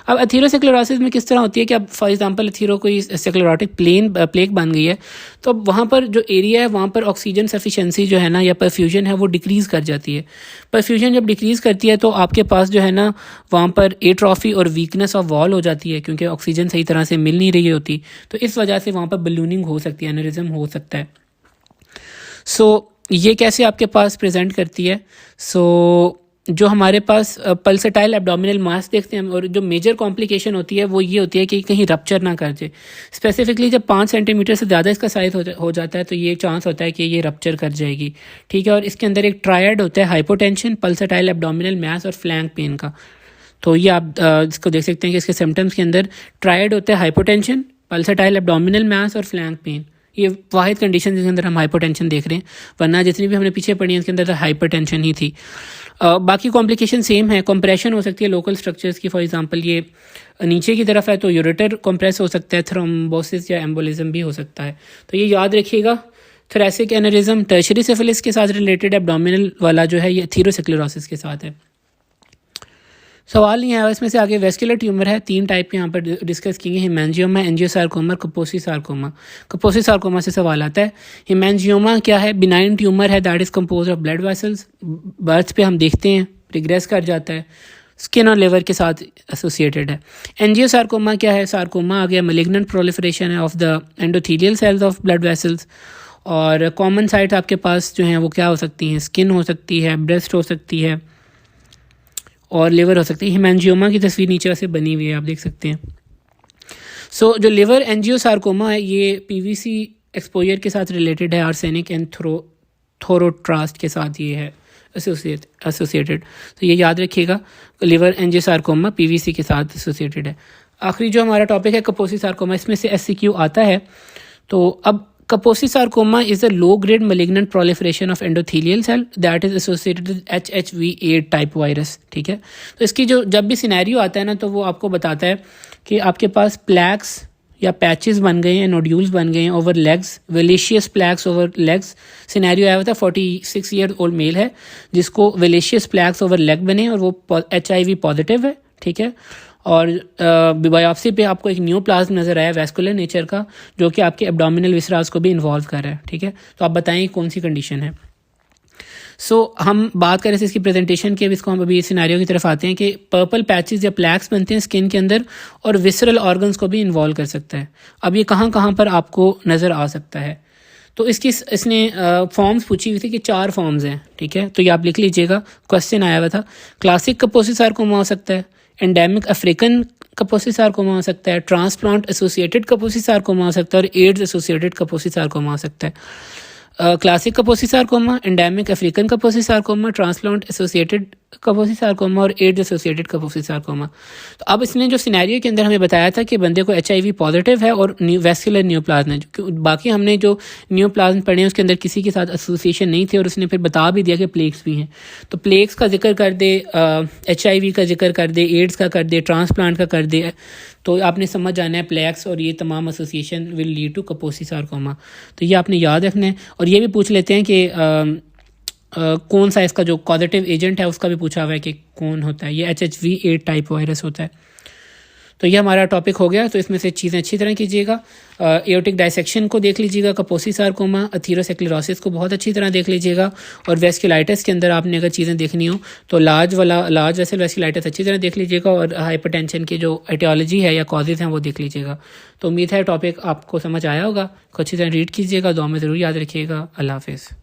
S1: अब एथीरोस्क्लेरोसिस में किस तरह होती है कि अब फॉर एग्जांपल एथीरो कोई स्क्लेरोटिक प्लेग बन गई है, तो वहाँ पर जो एरिया है वहाँ पर ऑक्सीजन सफिशिएंसी जो है ना, या परफ्यूजन है, वो डिक्रीज़ कर जाती है। परफ्यूजन जब डिक्रीज़ करती है तो आपके पास जो है ना वहाँ पर एट्रॉफी और वीकनेस ऑफ वॉल हो जाती है, क्योंकि ऑक्सीजन सही तरह से मिल नहीं रही होती, तो इस वजह से वहाँ पर बलूनिंग हो सकती है, एनेरिज्म हो सकता है। सो ये कैसे आपके पास प्रेजेंट करती है, सो जो हमारे पास पल्सेटाइल एब्डोमिनल मास देखते हैं, और जो मेजर कॉम्प्लिकेशन होती है वो ये होती है कि कहीं रप्चर ना कर जाए। स्पेसिफिकली जब 5 सेंटीमीटर से ज़्यादा इसका साइज हो जाता है तो ये चांस होता है कि ये रप्चर कर जाएगी, ठीक है। और इसके अंदर एक ट्रायड होता है, हाइपोटेंशन, पल्सेटाइल एब्डोमिनल मास और फ्लैंक पेन का। तो ये आप इसको देख सकते हैं कि इसके सिम्टम्स के अंदर ट्रायड होता है, हाइपोटेंशन, पल्सेटाइल एब्डोमिनल मास और फ्लैंक पेन। ये वाहिद कंडीशन जिसके अंदर हम हाइपरटेंशन देख रहे हैं, वरना जितनी भी हमने पीछे पढ़ी है उसके अंदर तो हाइपरटेंशन ही थी। बाकी कॉम्प्लिकेशन सेम है, कंप्रेशन हो सकती है लोकल स्ट्रक्चर्स की, फॉर एग्जांपल ये नीचे की तरफ है तो यूरेटर कंप्रेस हो सकता है, थ्रोम्बोसिस या एम्बोलिज्म भी हो सकता है। तो ये याद रखिएगा, थोरेसिक एनेरिज्म टर्शरी सिफिलिस के साथ रिलेटेड, एब्डोमिनल वाला जो है ये एथीरोस्क्लेरोसिस के साथ है। सवाल नहीं आया इसमें से आगे। वेस्कुलर ट्यूमर है, 3 टाइप के यहाँ पर डिस्कस किए, हेमेंजियोमा, एंजियोसार्कोमा, कपोसी सार्कोमा। कपोसी सार्कोमा से सवाल आता है। हेमेंजियोमा क्या है, बिनाइन ट्यूमर है that is compose of blood vessels, birth पे हम देखते हैं रिग्रेस कर जाता है, स्किन और लिवर के साथ एसोसिएटेड है। एंजियोसार्कोमा क्या है? सार्कोमा आ गया मैलिग्नेंट प्रोलिफरेशन है of the endothelial cells of blood vessels. और कॉमन साइट आपके पास जो हैं वो क्या हो सकती हैं? स्किन हो सकती है, ब्रेस्ट हो सकती है और लिवर हो सकती है। हेमेंजियोमा की तस्वीर नीचे से बनी हुई है, आप देख सकते हैं। सो जो लिवर एंजियोसार्कोमा है ये पीवीसी एक्सपोजर के साथ रिलेटेड है, आर्सेनिक एंड थोरोट्रास्ट के साथ ये है एसोसिएटेड। तो ये याद रखिएगा, लिवर एंजियोसार्कोमा पीवीसी के साथ एसोसिएटेड है। आखिरी जो हमारा टॉपिक है कपोसी सार्कोमा, इसमें से एससीक्यू आता है। तो अब Kaposi sarcoma is a low-grade malignant proliferation of endothelial cell that is associated with HHV8 type virus। ठीक है, तो इसकी जो जब भी सिनेरियो आता है ना तो वो आपको बताता है कि आपके पास प्लैक्स या पैचेस बन गए हैं, नोड्यूल्स बन गए हैं over legs, violaceous plaques over legs. Scenario आया हुआ था 46 ईयर ओल्ड मेल है जिसको वेलेशियस प्लैक्स ओवर लेग बने और वो HIV पॉजिटिव है। ठीक है, और बायोप्सी पे आपको एक न्यूप्लाज्म नज़र आया वैस्कुलर नेचर का जो कि आपके एब्डोमिनल विसरास को भी इन्वॉल्व कर रहा है। ठीक है, तो आप बताएं कौन सी कंडीशन है। हम बात करें इसकी प्रेजेंटेशन की। अब इसको हम अभी सिनेरियो की तरफ आते हैं कि पर्पल पैचेस या प्लैक्स बनते हैं स्किन के अंदर और विसरल ऑर्गन्स को भी इन्वॉल्व कर सकता है। अब ये कहाँ कहाँ पर आपको नज़र आ सकता है? तो इसने फॉर्म्स पूछी हुई थी कि 4 फॉर्म्स हैं। ठीक है, तो ये आप लिख लीजिएगा, क्वेश्चन आया हुआ था। क्लासिक कपोसी सार्कोमा हो सकता है, एंडेमिक अफ्रीकन कपोसी सार्कोमा हो सकता है, ट्रांसप्लांट एसोसिएटेड कपोसी सार्कोमा हो सकता है और एड्स एसोसिएटेड कपोसी सार्कोमा हो सकता है। Classic Kaposi sarcoma, endemic African Kaposi sarcoma, transplant associated Kaposi sarcoma और एड्स एसोसिएटेड कपोसी सार्कोमा। तो अब इसने जो सिनेरियो के अंदर हमें बताया था कि बंदे को HIV पॉजिटिव है और वैस्कुलर न्यूप्लाज्म है। बाकी हमने जो न्यूप्लाज्म पढ़े हैं उसके अंदर किसी के साथ एसोसिएशन नहीं थे और उसने फिर बता भी दिया कि प्लेग्स भी हैं। तो प्लेग्स का जिक्र कर दे, HIV का जिक्र कर दे, एड्स का कर दे, ट्रांसप्लांट का कर दे, तो आपने समझ जाना है प्लेग्स और ये तमाम association will lead to Kaposi sarcoma. तो ये आपने याद रखना है। और ये भी पूछ लेते हैं कि कौन सा इसका जो कॉजेटिव एजेंट है उसका भी पूछा हुआ है कि कौन होता है। ये HHV8 टाइप वायरस होता है। तो ये हमारा टॉपिक हो गया। तो इसमें से चीज़ें अच्छी तरह कीजिएगा। एओर्टिक डायसेक्शन को देख लीजिएगा, कपोसी सार्कोमा, एथेरोस्क्लेरोसिस को बहुत अच्छी तरह देख लीजिएगा और वेस्कुलाइटिस के अंदर आपने अगर चीज़ें देखनी हो तो लार्ज वेसल वेस्कुलाइटिस अच्छी तरह देख लीजिएगा और हाइपरटेंशन की जो एटियोलॉजी है या कॉजेज़ हैं वो देख लीजिएगा। तो उम्मीद है टॉपिक आपको समझ आया होगा। अच्छी तरह रीड कीजिएगा, दुआ में ज़रूर याद रखिएगा। अल्लाह हाफिज़।